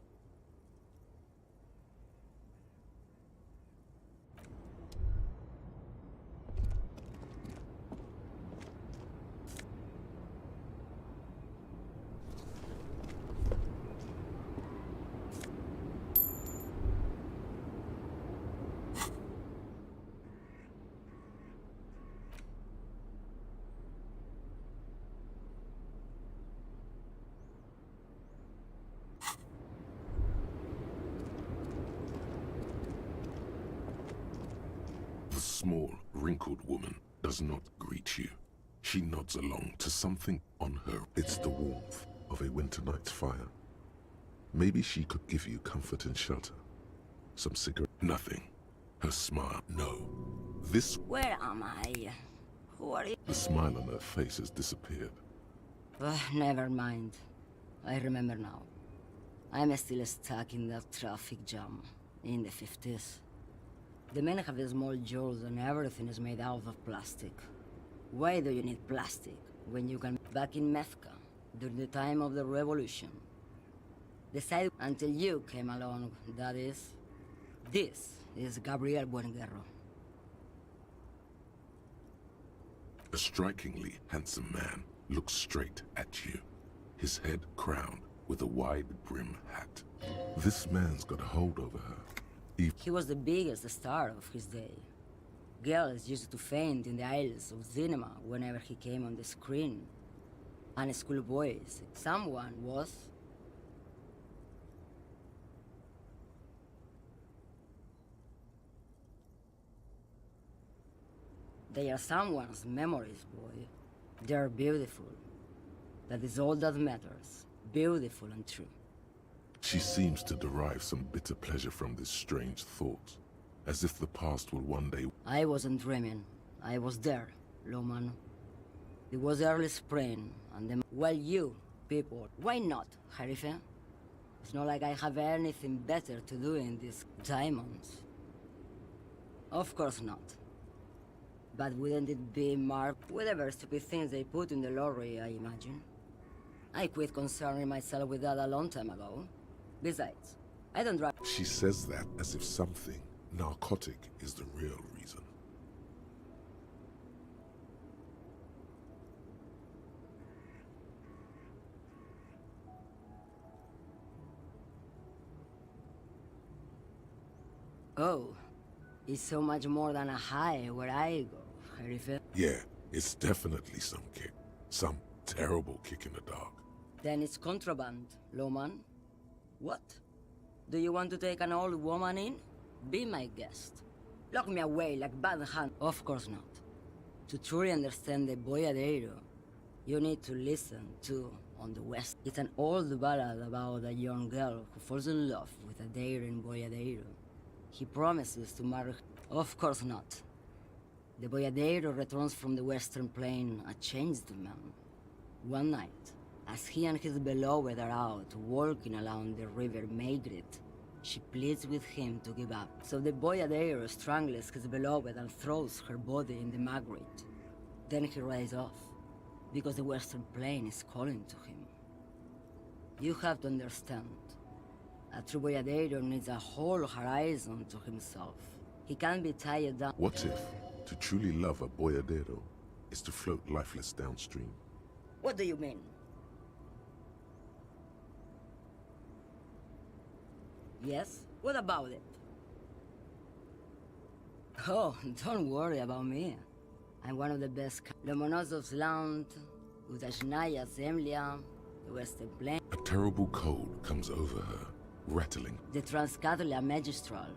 The small, wrinkled woman does not greet you. She nods along to something on her. It's the warmth of a winter night's fire. Maybe she could give you comfort and shelter. Some cigarette. Nothing. Her smile. No. This. Where am I? Who are you? The smile on her face has disappeared. Never mind. I remember now. I'm still stuck in that traffic jam in the 50s. The men have small jaws and everything is made out of plastic. Why do you need plastic when you can back in Mecca during the time of the revolution? Decide until you came along, that is. This is Gabriel Buenguerro. A strikingly handsome man looks straight at you, his head crowned with a wide brim hat. This man's got a hold over her. He was the biggest star of his day. Girls used to faint in the aisles of cinema whenever he came on the screen. And schoolboys, someone was... They are someone's memories, boy. They're beautiful. That is all that matters. Beautiful and true. She seems to derive some bitter pleasure from this strange thought, as if the past will one day... I wasn't dreaming. I was there, Loman. It was early spring, and then... Well, you, people, why not, Harife? It's not like I have anything better to do in these diamonds. Of course not. But wouldn't it be marked whatever stupid things they put in the lorry, I imagine? I quit concerning myself with that a long time ago. Besides, I don't drive. She says that as if something narcotic is the real reason. Oh, it's so much more than a high where I go, Harife. Yeah, it's definitely some kick. Some terrible kick in the dark. Then it's contraband, Loman. What? Do you want to take an old woman in? Be my guest. Lock me away like bad hand. Of course not. To truly understand the boyadero, you need to listen to On the West. It's an old ballad about a young girl who falls in love with a daring boyadero. He promises to marry her. Of course not. The boyadero returns from the western plain a changed man. One night, as he and his beloved are out walking along the river Maigret, she pleads with him to give up. So the boyadero strangles his beloved and throws her body in the Maigret. Then he rides off, because the western plain is calling to him. You have to understand, a true boyadero needs a whole horizon to himself. He can't be tied down. What if to truly love a boyadero is to float lifeless downstream? What do you mean? Yes? What about it? Oh, don't worry about me. I'm one of the best. Lomonosov's Land, Udashnaya Zemlya, the Western Plain. A terrible cold comes over her, rattling. The Transcatholia Magistral.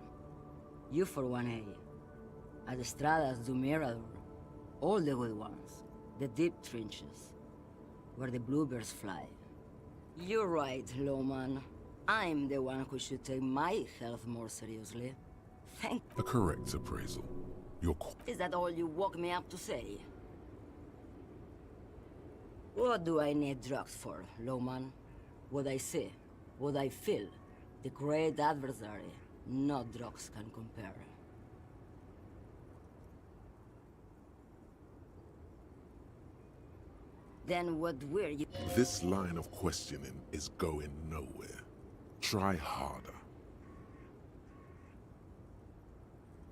You for 1A. Adestradas du Mirador. All the good ones. The deep trenches, where the bluebirds fly. You're right, Loman. I'm the one who should take my health more seriously. Thank... A correct appraisal. You're... Is that all you woke me up to say? What do I need drugs for, Loman? What I see, what I feel. The great adversary, no drugs can compare. Then what were you... This line of questioning is going nowhere. Try harder.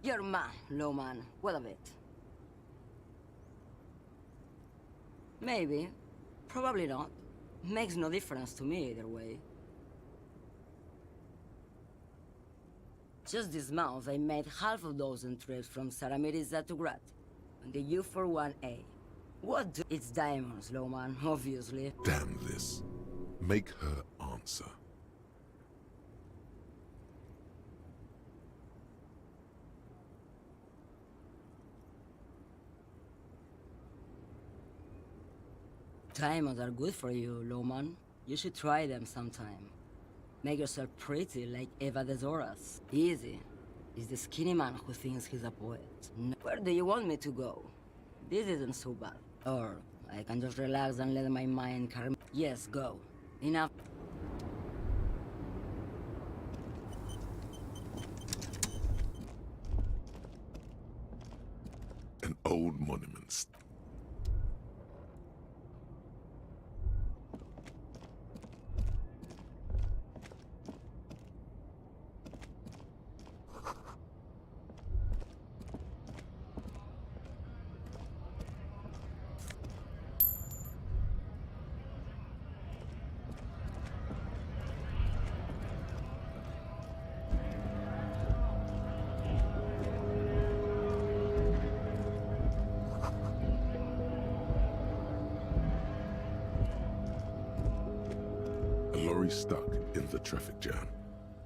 You're mad, Loman. What of it? Maybe. Probably not. Makes no difference to me either way. Just this month, I made half a dozen trips from Saramiriza to Grad, on the U41A. What do... It's diamonds, Loman, obviously. Damn this. Make her answer. Diamonds are good for you, Loman. You should try them sometime. Make yourself pretty like Eva de Zoras. Easy. It's the skinny man who thinks he's a poet. No. Where do you want me to go? This isn't so bad. Or I can just relax and let my mind carry me. Yes, go. Enough. An old monument. Lorry stuck in the traffic jam.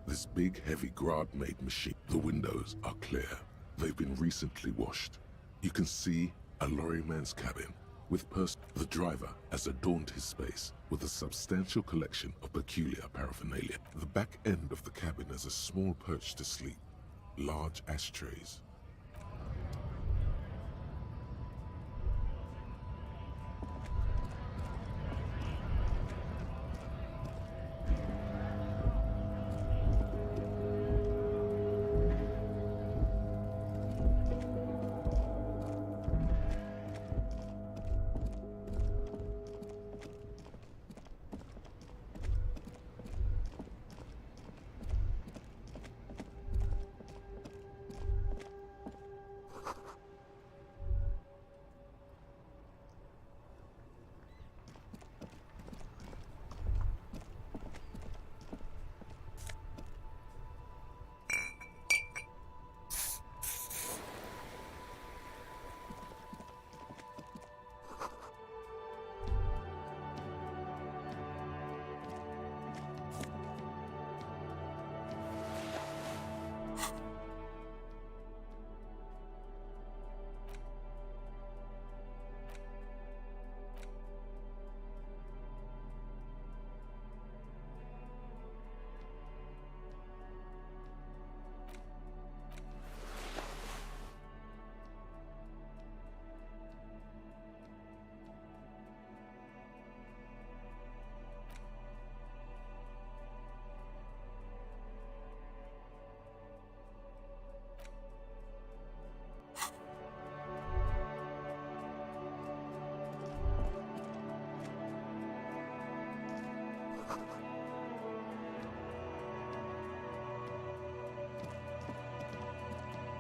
This big, heavy grad-made machine. The windows are clear. They've been recently washed. You can see a lorryman's cabin with the driver has adorned his space with a substantial collection of peculiar paraphernalia. The back end of the cabin has a small perch to sleep, large ashtrays.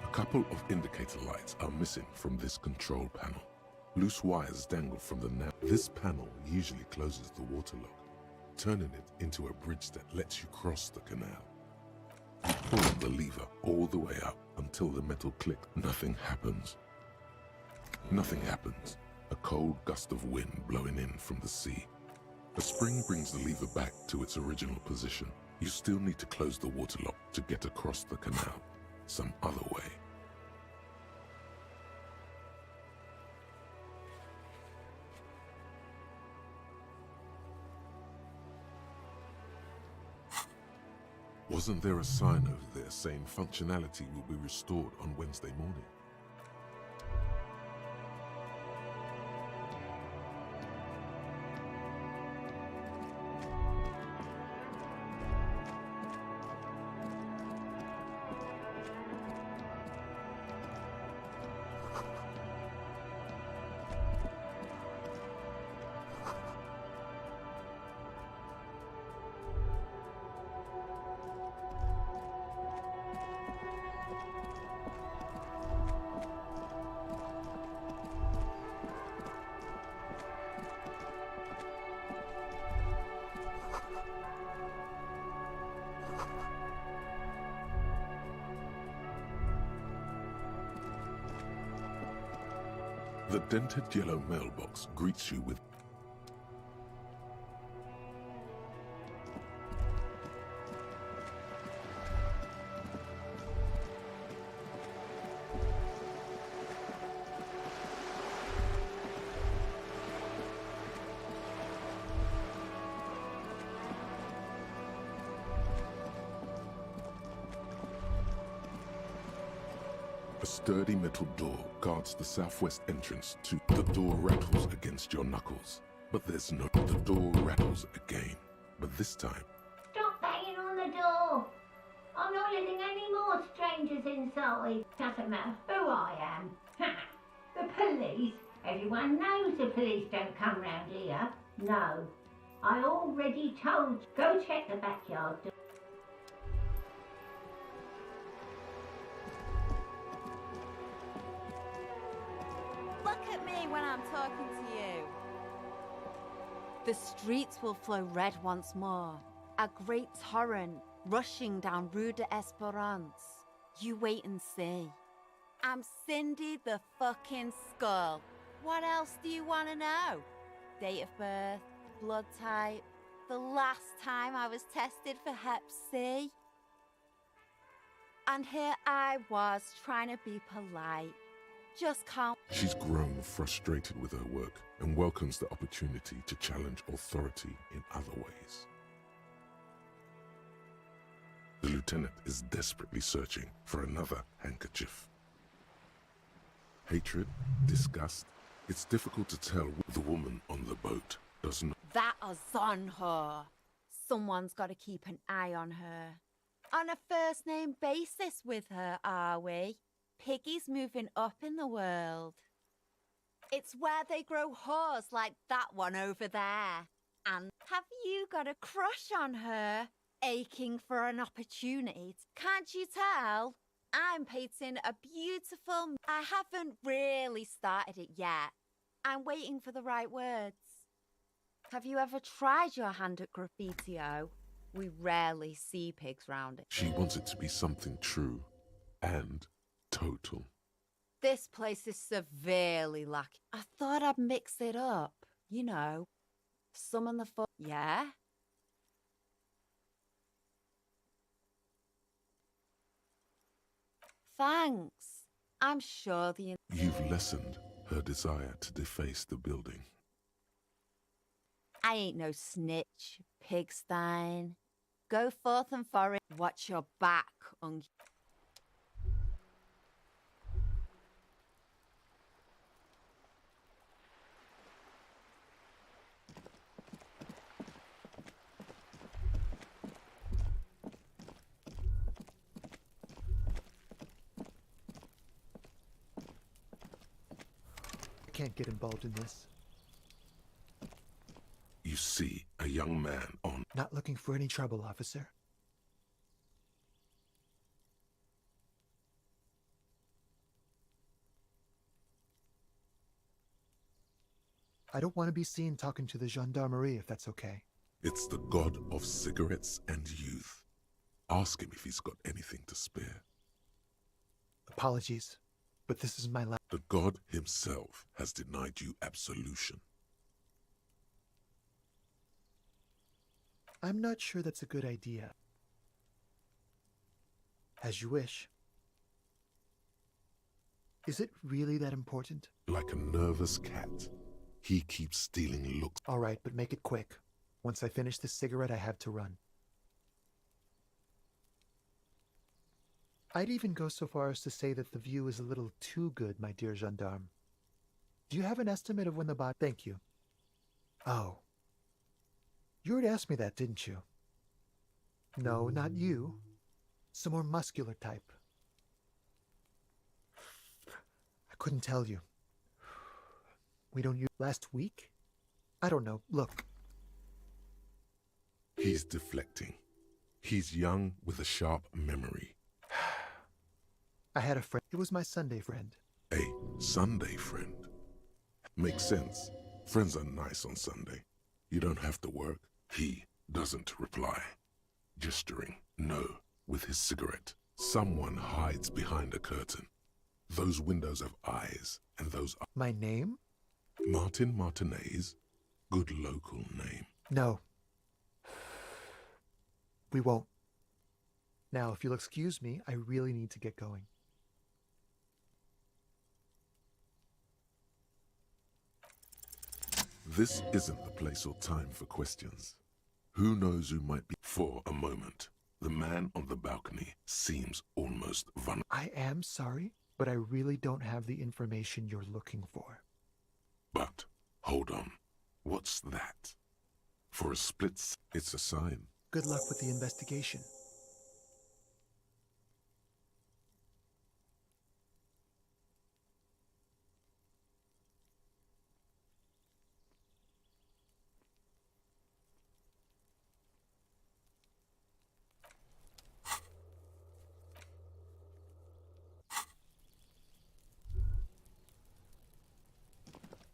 A couple of indicator lights are missing from this control panel. Loose wires dangle from the nav. This panel usually closes the water lock, turning it into a bridge that lets you cross the canal. You pull the lever all the way up until the metal clicks. Nothing happens. Nothing happens. A cold gust of wind blowing in from the sea. A spring brings the lever back to its original position. You still need to close the water lock to get across the canal some other way. Wasn't there a sign over there saying functionality will be restored on Wednesday morning? The dented yellow mailbox greets you with A sturdy metal door guards the southwest entrance to the door rattles against your knuckles. But there's no... The door rattles again. But this time... Stop banging on the door! I'm not letting any more strangers inside. Doesn't matter who I am. The police? Everyone knows the police don't come round here. No. I already told you. Go check the backyard. Look at me when I'm talking to you. The streets will flow red once more. A great torrent rushing down Rue d'Espérance. You wait and see. I'm Cindy the fucking Skull. What else do you want to know? Date of birth, blood type, the last time I was tested for Hep C. And here I was trying to be polite. Just can't. She's grown frustrated with her work and welcomes the opportunity to challenge authority in other ways. The lieutenant is desperately searching for another handkerchief. Hatred, disgust, it's difficult to tell the woman on the boat doesn't. That is on her. Someone's got to keep an eye on her. On a first name basis with her, are we? Piggy's moving up in the world. It's where they grow whores like that one over there. And have you got a crush on her? Aching for an opportunity. Can't you tell? I'm painting a beautiful... I haven't really started it yet. I'm waiting for the right words. Have you ever tried your hand at graffiti-o? We rarely see pigs round it. She wants it to be something true and total. This place is severely lacking. I thought I'd mix it up. You know, summon the fun. Yeah? Thanks. I'm sure the... You've lessened her desire to deface the building. I ain't no snitch, pigstein. Go forth and forward. Watch your back, I can't get involved in this. You see a young man on... Not looking for any trouble, officer. I don't want to be seen talking to the gendarmerie, if that's okay. It's the god of cigarettes and youth. Ask him if he's got anything to spare. Apologies, but this is my last... The god himself has denied you absolution. I'm not sure that's a good idea. As you wish. Is it really that important? Like a nervous cat, he keeps stealing looks. All right, but make it quick. Once I finish this cigarette, I have to run. I'd even go so far as to say that the view is a little too good, my dear gendarme. Do you have an estimate of when the bot... Thank you. Oh. You already asked me that, didn't you? No, not you. Some more muscular type. I couldn't tell you. We don't use... Last week? I don't know. Look. He's deflecting. He's young with a sharp memory. I had a friend. It was my Sunday friend. A Sunday friend. Makes sense. Friends are nice on Sunday. You don't have to work. He doesn't reply. Gesturing no with his cigarette. Someone hides behind a curtain. Those windows have eyes, and those are... My name? Martin Martinez. Good local name. No. We won't. Now, if you'll excuse me, I really need to get going. This isn't the place or time for questions. Who knows who might be... For a moment, the man on the balcony seems almost vulnerable. I am sorry. but I really don't have the information you're looking for. But, hold on. What's that? For a split, it's a sign. Good luck with the investigation.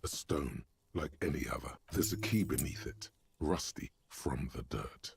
A stone, like any other. There's a key beneath it, rusty from the dirt.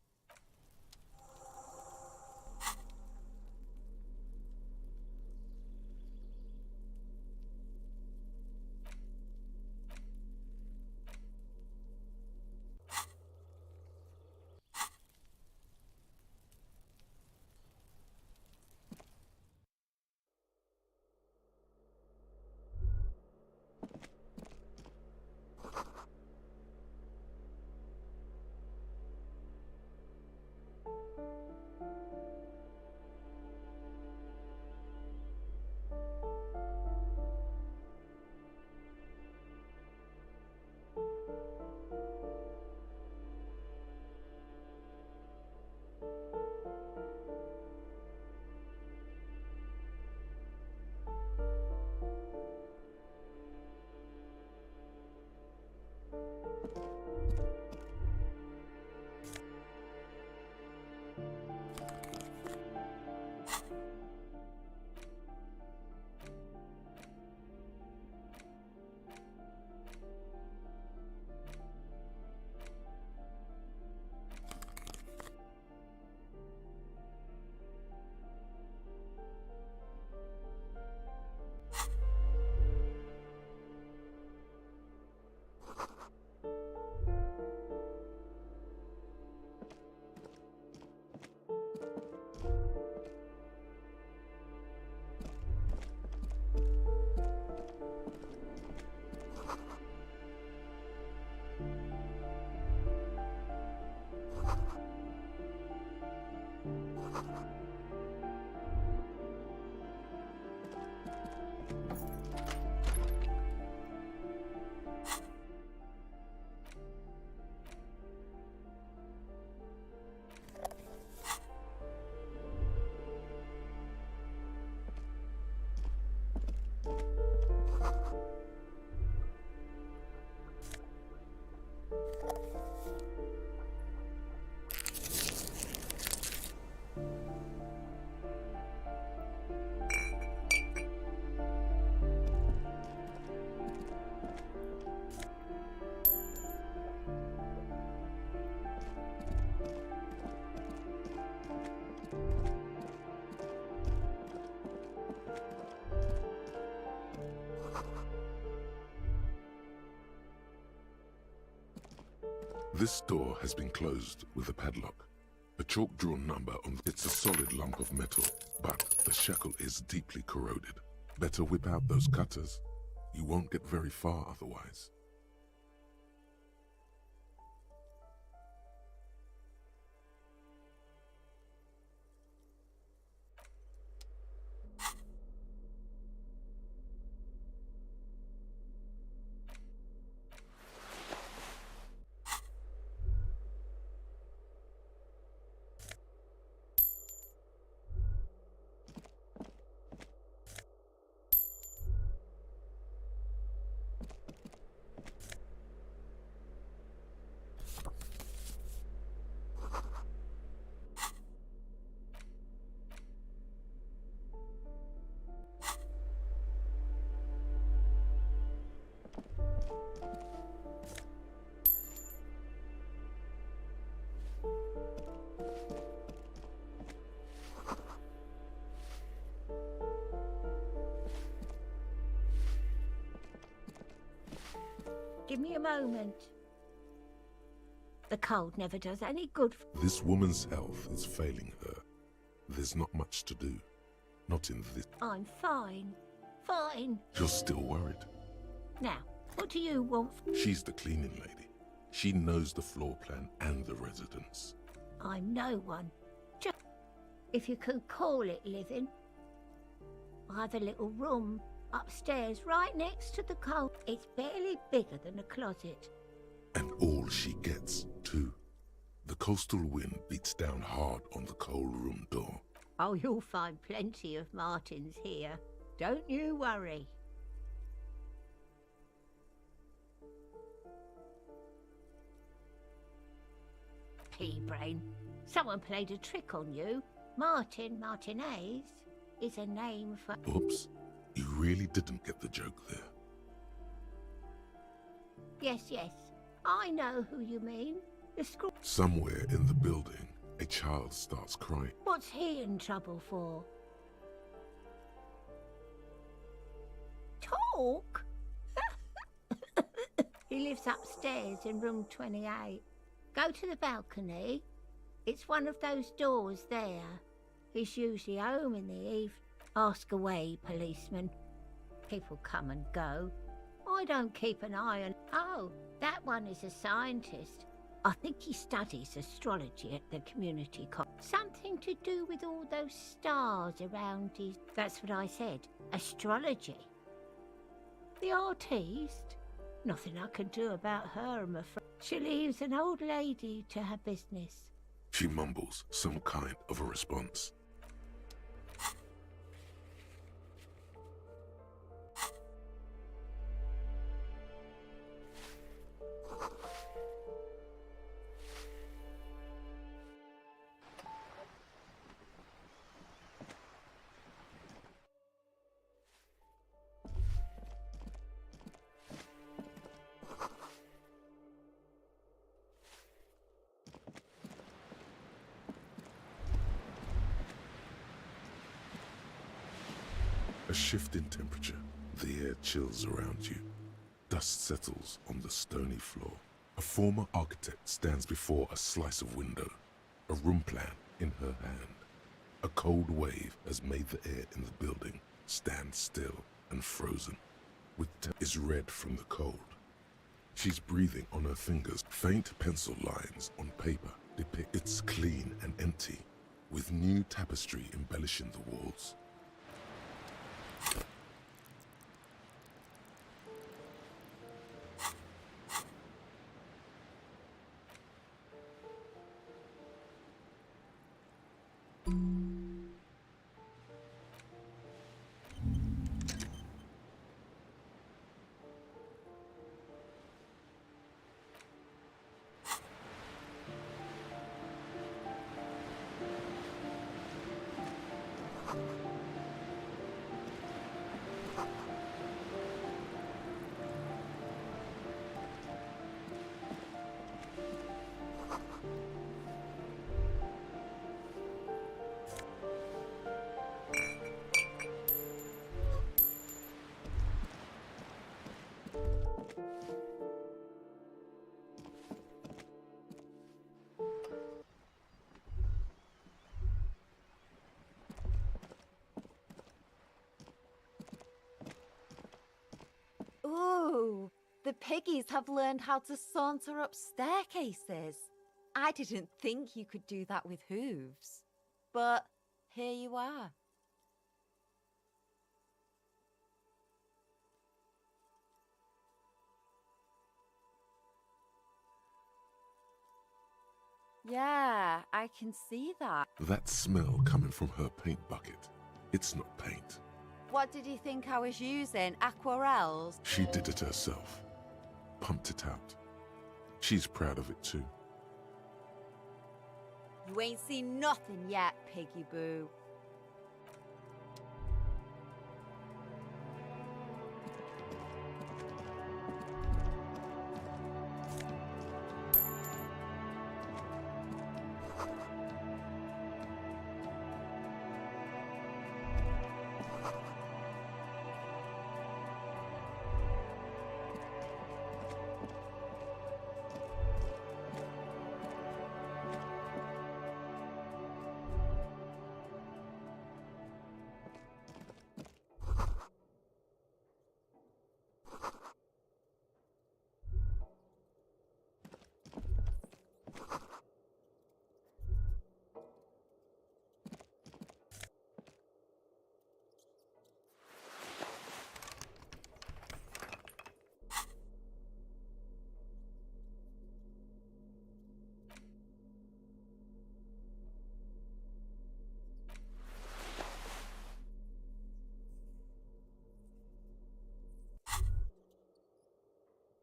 This door has been closed with a padlock. A chalk-drawn number on it's a solid lump of metal, but the shackle is deeply corroded. Better whip out those cutters. You won't get very far otherwise. Give me a moment. The cold never does any good. This woman's health is failing her. There's not much to do. Not in this. I'm fine. Fine. You're still worried. Now, what do you want? She's the cleaning lady. She knows the floor plan and the residence. I'm no one. Just if you can call it living. I have a little room upstairs right next to the coal. It's barely bigger than a closet. And all she gets, too. The coastal wind beats down hard on the coal room door. Oh, you'll find plenty of Martins here. Don't you worry. Pea-brain. Someone played a trick on you. Martinez is a name for... Oops. You really didn't get the joke there. Yes. I know who you mean. The school... Somewhere in the building, a child starts crying. What's he in trouble for? Talk? He lives upstairs in room 28. Go to the balcony. It's one of those doors there. He's usually home in the evening. Ask away, policeman. People come and go. I don't keep an eye on... Oh, that one is a scientist. I think he studies astrology at the community college. Something to do with all those stars around his... That's what I said. Astrology. The artiste? Nothing I can do about her, I'm afraid. She leaves an old lady to her business. She mumbles some kind of a response. A shift in temperature, the air chills around you. Dust settles on the stony floor. A former architect stands before a slice of window, a room plan in her hand. A cold wave has made the air in the building stand still and frozen, is red from the cold. She's breathing on her fingers. Faint pencil lines on paper depict it's clean and empty, with new tapestry embellishing the walls. Ooh, the piggies have learned how to saunter up staircases. I didn't think you could do that with hooves. But here you are. Yeah, I can see that. That smell coming from her paint bucket. It's not paint. What did you think I was using? Aquarels? She did it herself. Pumped it out. She's proud of it too. You ain't seen nothing yet, Piggy Boo.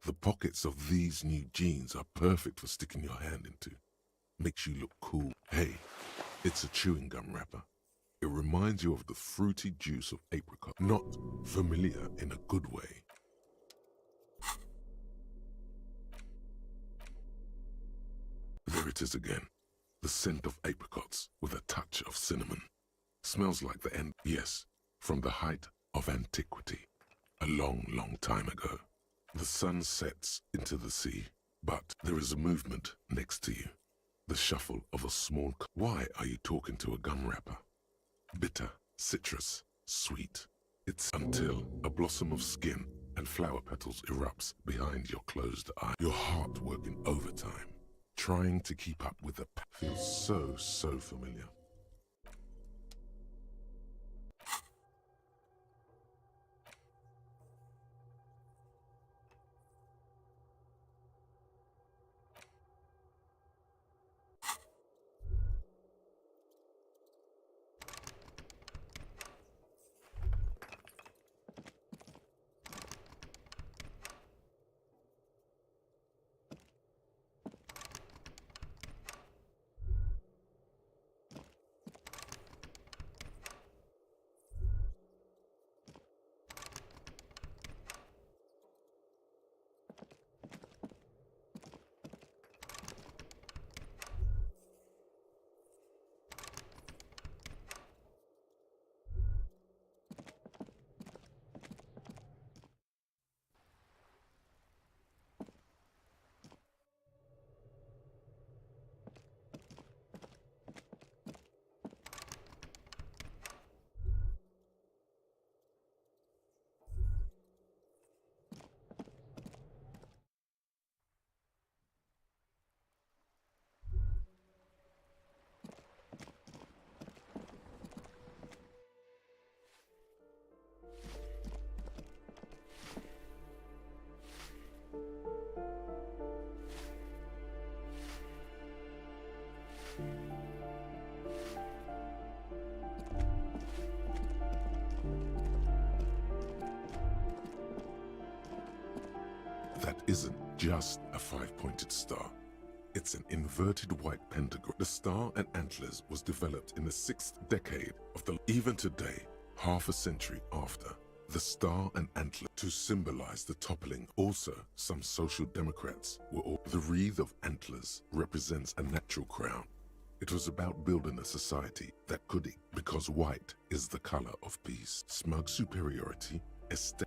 The pockets of these new jeans are perfect for sticking your hand into. Makes you look cool. Hey, it's a chewing gum wrapper. It reminds you of the fruity juice of apricot. Not familiar in a good way. There it is again. The scent of apricots with a touch of cinnamon. Smells like the end. Yes, from the height of antiquity. A long, long time ago. The sun sets into the sea, but there is a movement next to you. The shuffle of a small... Why are you talking to a gum wrapper? Bitter, citrus, sweet. It's until a blossom of skin and flower petals erupts behind your closed eye. Your heart working overtime, trying to keep up with the... Feels so familiar. That isn't just a five-pointed star. It's an inverted white pentagon. The star and antlers was developed in the 6th decade of the... Even today, half a century after, the star and antler to symbolize the toppling. Also, some social democrats were all... The wreath of antlers represents a natural crown. It was about building a society that could, because white is the color of peace. Smug superiority, aesthetic.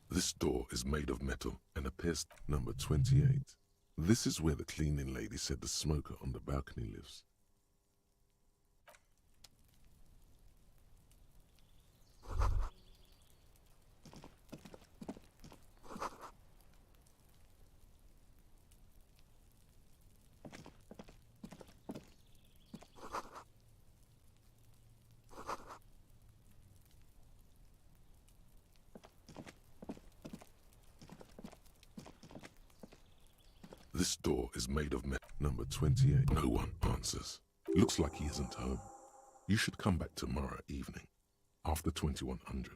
This door is made of metal and appears number 28. This is where the cleaning lady said the smoker on the balcony lives. This door is made of metal. Number 28. No one answers. Looks like he isn't home. You should come back tomorrow evening. after 2100.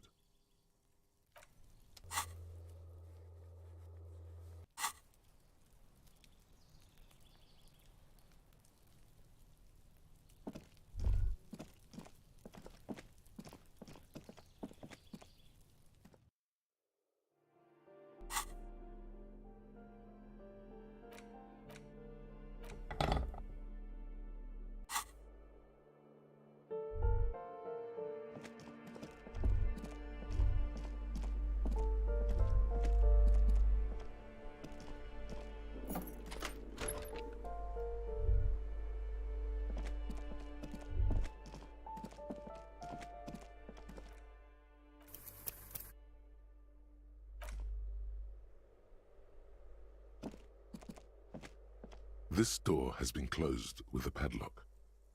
This door has been closed with a padlock.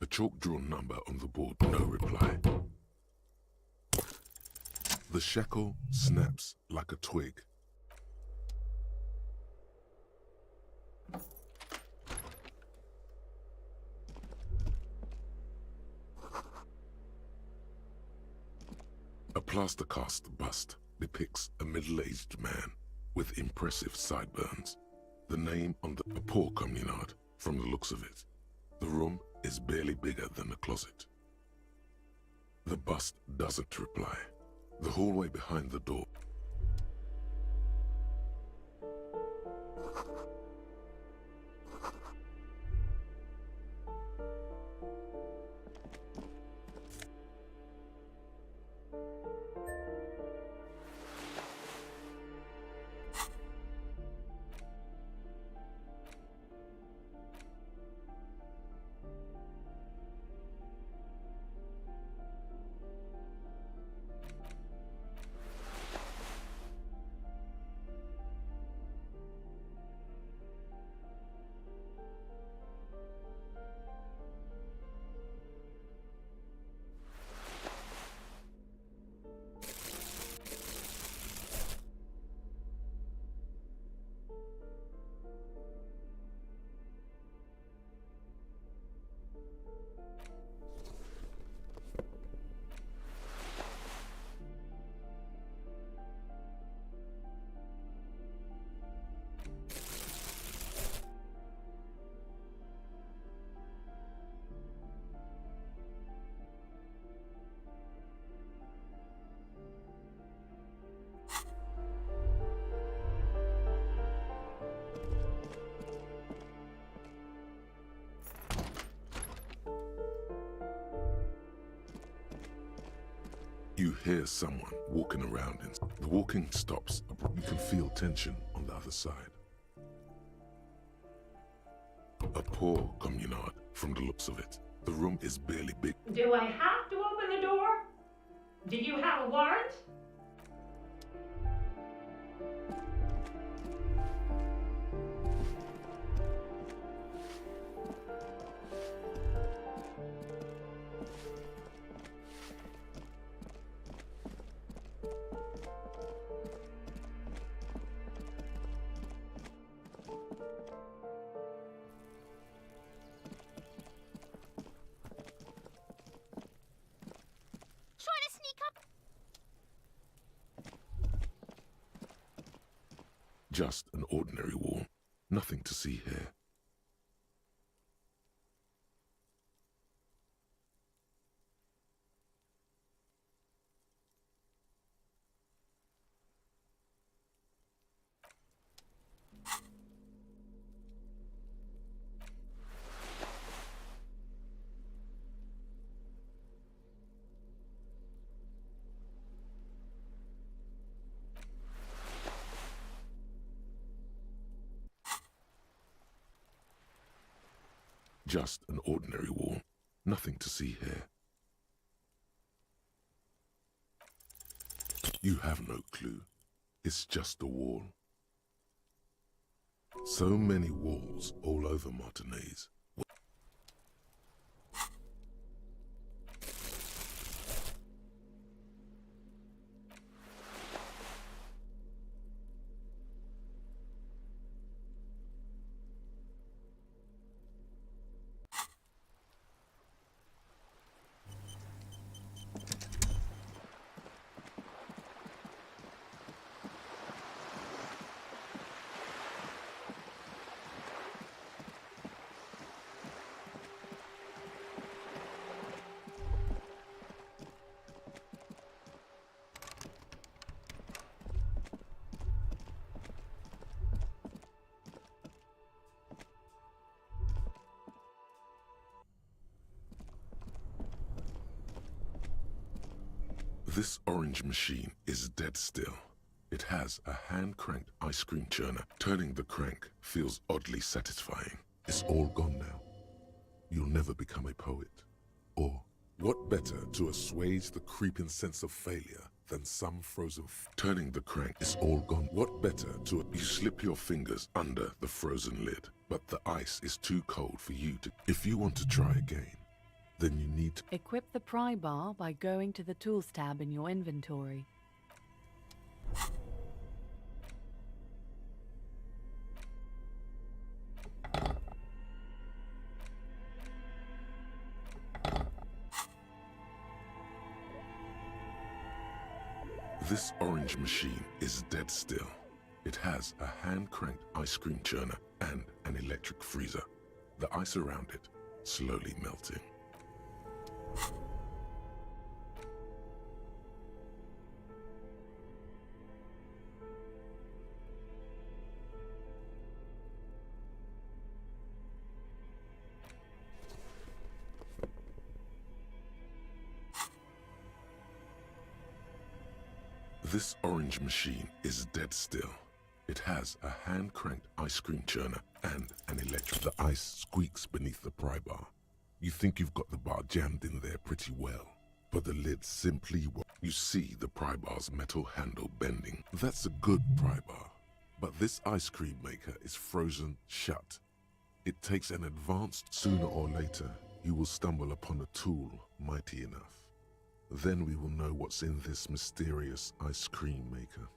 A chalk-drawn number on the board, no reply. The shackle snaps like a twig. A plaster-cast bust depicts a middle-aged man with impressive sideburns. The name on a poor communard, from the looks of it. The room is barely bigger than a closet. The bust doesn't reply. The hallway behind the door. You hear someone walking around and the walking stops. You can feel tension on the other side. A poor communard from the looks of it. The room is barely big. Do I have to open the door? Do you have a warrant? Just an ordinary wall. Nothing to see here. Just an ordinary wall. Nothing to see here. You have no clue. It's just a wall. So many walls all over Martinez. This orange machine is dead still. It has a hand-cranked ice cream churner. Turning the crank feels oddly satisfying. It's all gone now. You'll never become a poet. Or, what better to assuage the creeping sense of failure than some frozen turning the crank is all gone. What better to you slip your fingers under the frozen lid, but the ice is too cold for you to. If you want to try again, then you need to equip the pry bar by going to the Tools tab in your inventory. This orange machine is dead still. It has a hand-cranked ice cream churner and an electric freezer. The ice around it slowly melting. This orange machine is dead still. It has a hand-cranked ice cream churner and an electric. The ice squeaks beneath the pry bar. You think you've got the bar jammed in there pretty well, but the lid simply won't. You see the pry bar's metal handle bending. That's a good pry bar, but this ice cream maker is frozen shut. It takes an advanced. Sooner or later, you will stumble upon a tool mighty enough. Then we will know what's in this mysterious ice cream maker.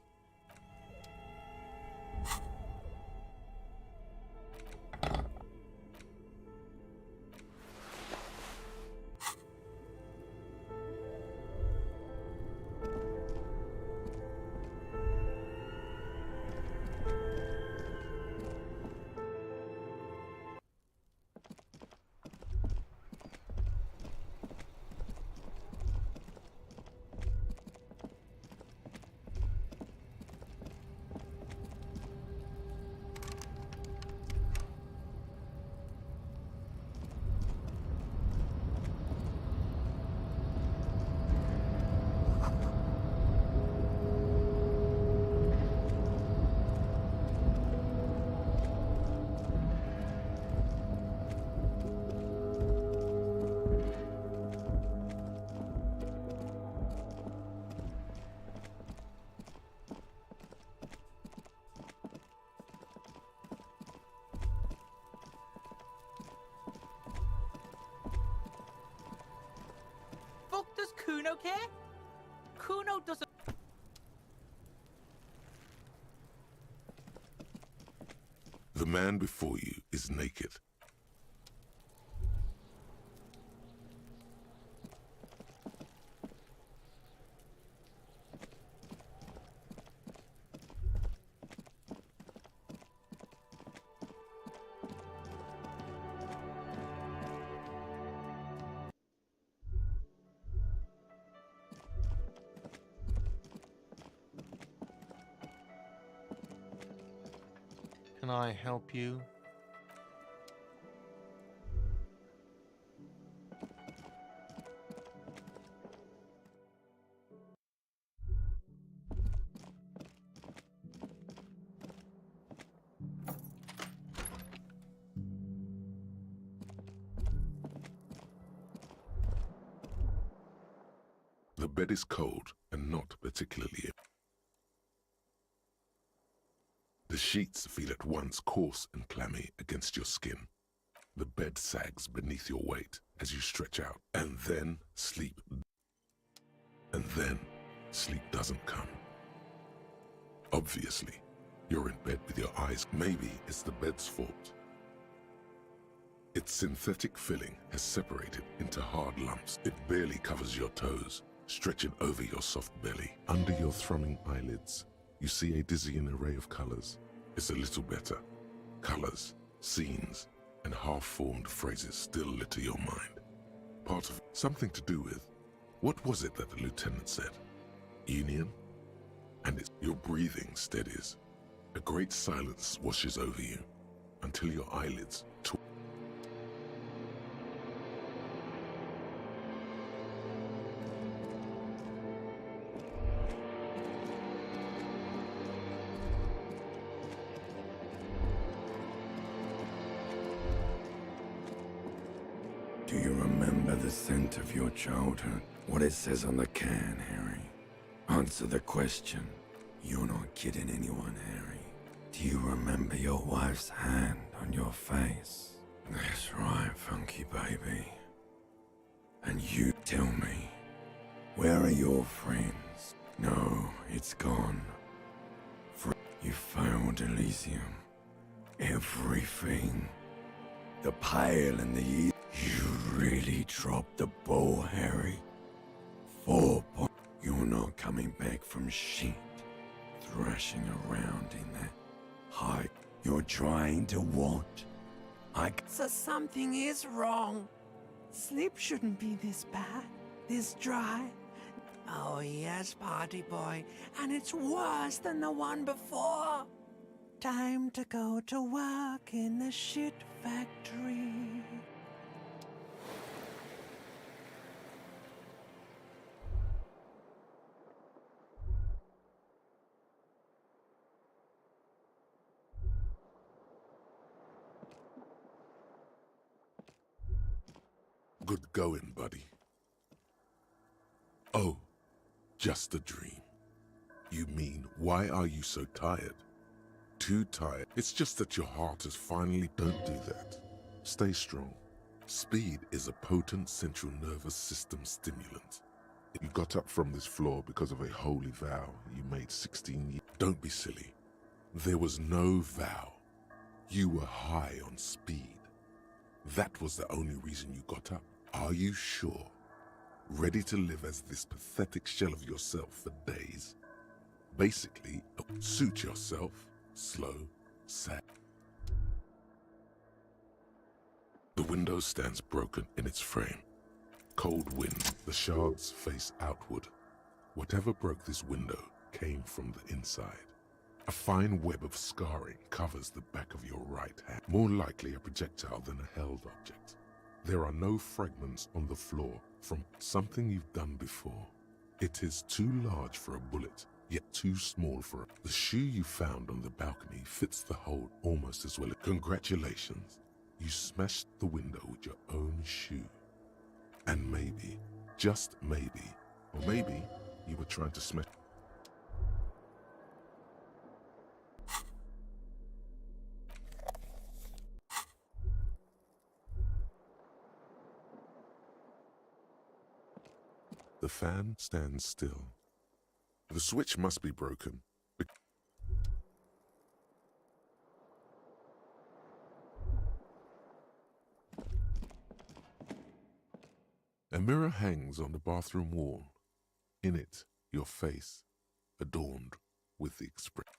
Does Kuno care? Kuno doesn't. The man before you is naked. Can I help you? The bed is cold and not particularly. The sheets feel at once coarse and clammy against your skin. The bed sags beneath your weight as you stretch out, and then sleep. And then sleep doesn't come. Obviously, you're in bed with your eyes. Maybe it's the bed's fault. Its synthetic filling has separated into hard lumps. It barely covers your toes, stretching over your soft belly. Under your thrumming eyelids, you see a dizzying array of colors. It's a little better. Colors, scenes, and half-formed phrases still litter your mind. Part of something to do with, what was it that the lieutenant said? Union? And it's your breathing steadies. A great silence washes over you until your eyelids twitch. At the scent of your childhood, what it says on the can, Harry. Answer the question. You're not kidding anyone, Harry. Do you remember your wife's hand on your face? That's right, funky baby. And you tell me, where are your friends? No, it's gone. You failed Elysium. Everything. The pale and the E. You really dropped the ball, Harry. 4 points. You're not coming back from shit. Thrashing around in that high. You're trying to what? So something is wrong. Sleep shouldn't be this bad, this dry. Oh yes, party boy, and it's worse than the one before. Time to go to work in the shit factory. Good going, buddy. Oh, just a dream. You mean, why are you so tired? Too tired? It's just that your heart is finally... Don't do that. Stay strong. Speed is a potent central nervous system stimulant. You got up from this floor because of a holy vow you made 16 years... Don't be silly. There was no vow. You were high on speed. That was the only reason you got up. Are you sure? Ready to live as this pathetic shell of yourself for days? Basically, suit yourself, slow, sad. The window stands broken in its frame. Cold wind, the shards face outward. Whatever broke this window came from the inside. A fine web of scarring covers the back of your right hand, more likely a projectile than a held object. There are no fragments on the floor from something you've done before. It is too large for a bullet, yet too small for The shoe you found on the balcony fits the hole almost as well. Congratulations, you smashed the window with your own shoe. And maybe, just maybe, or maybe you were trying to smash... The fan stands still. The switch must be broken. A mirror hangs on the bathroom wall. In it, your face, adorned with the expression.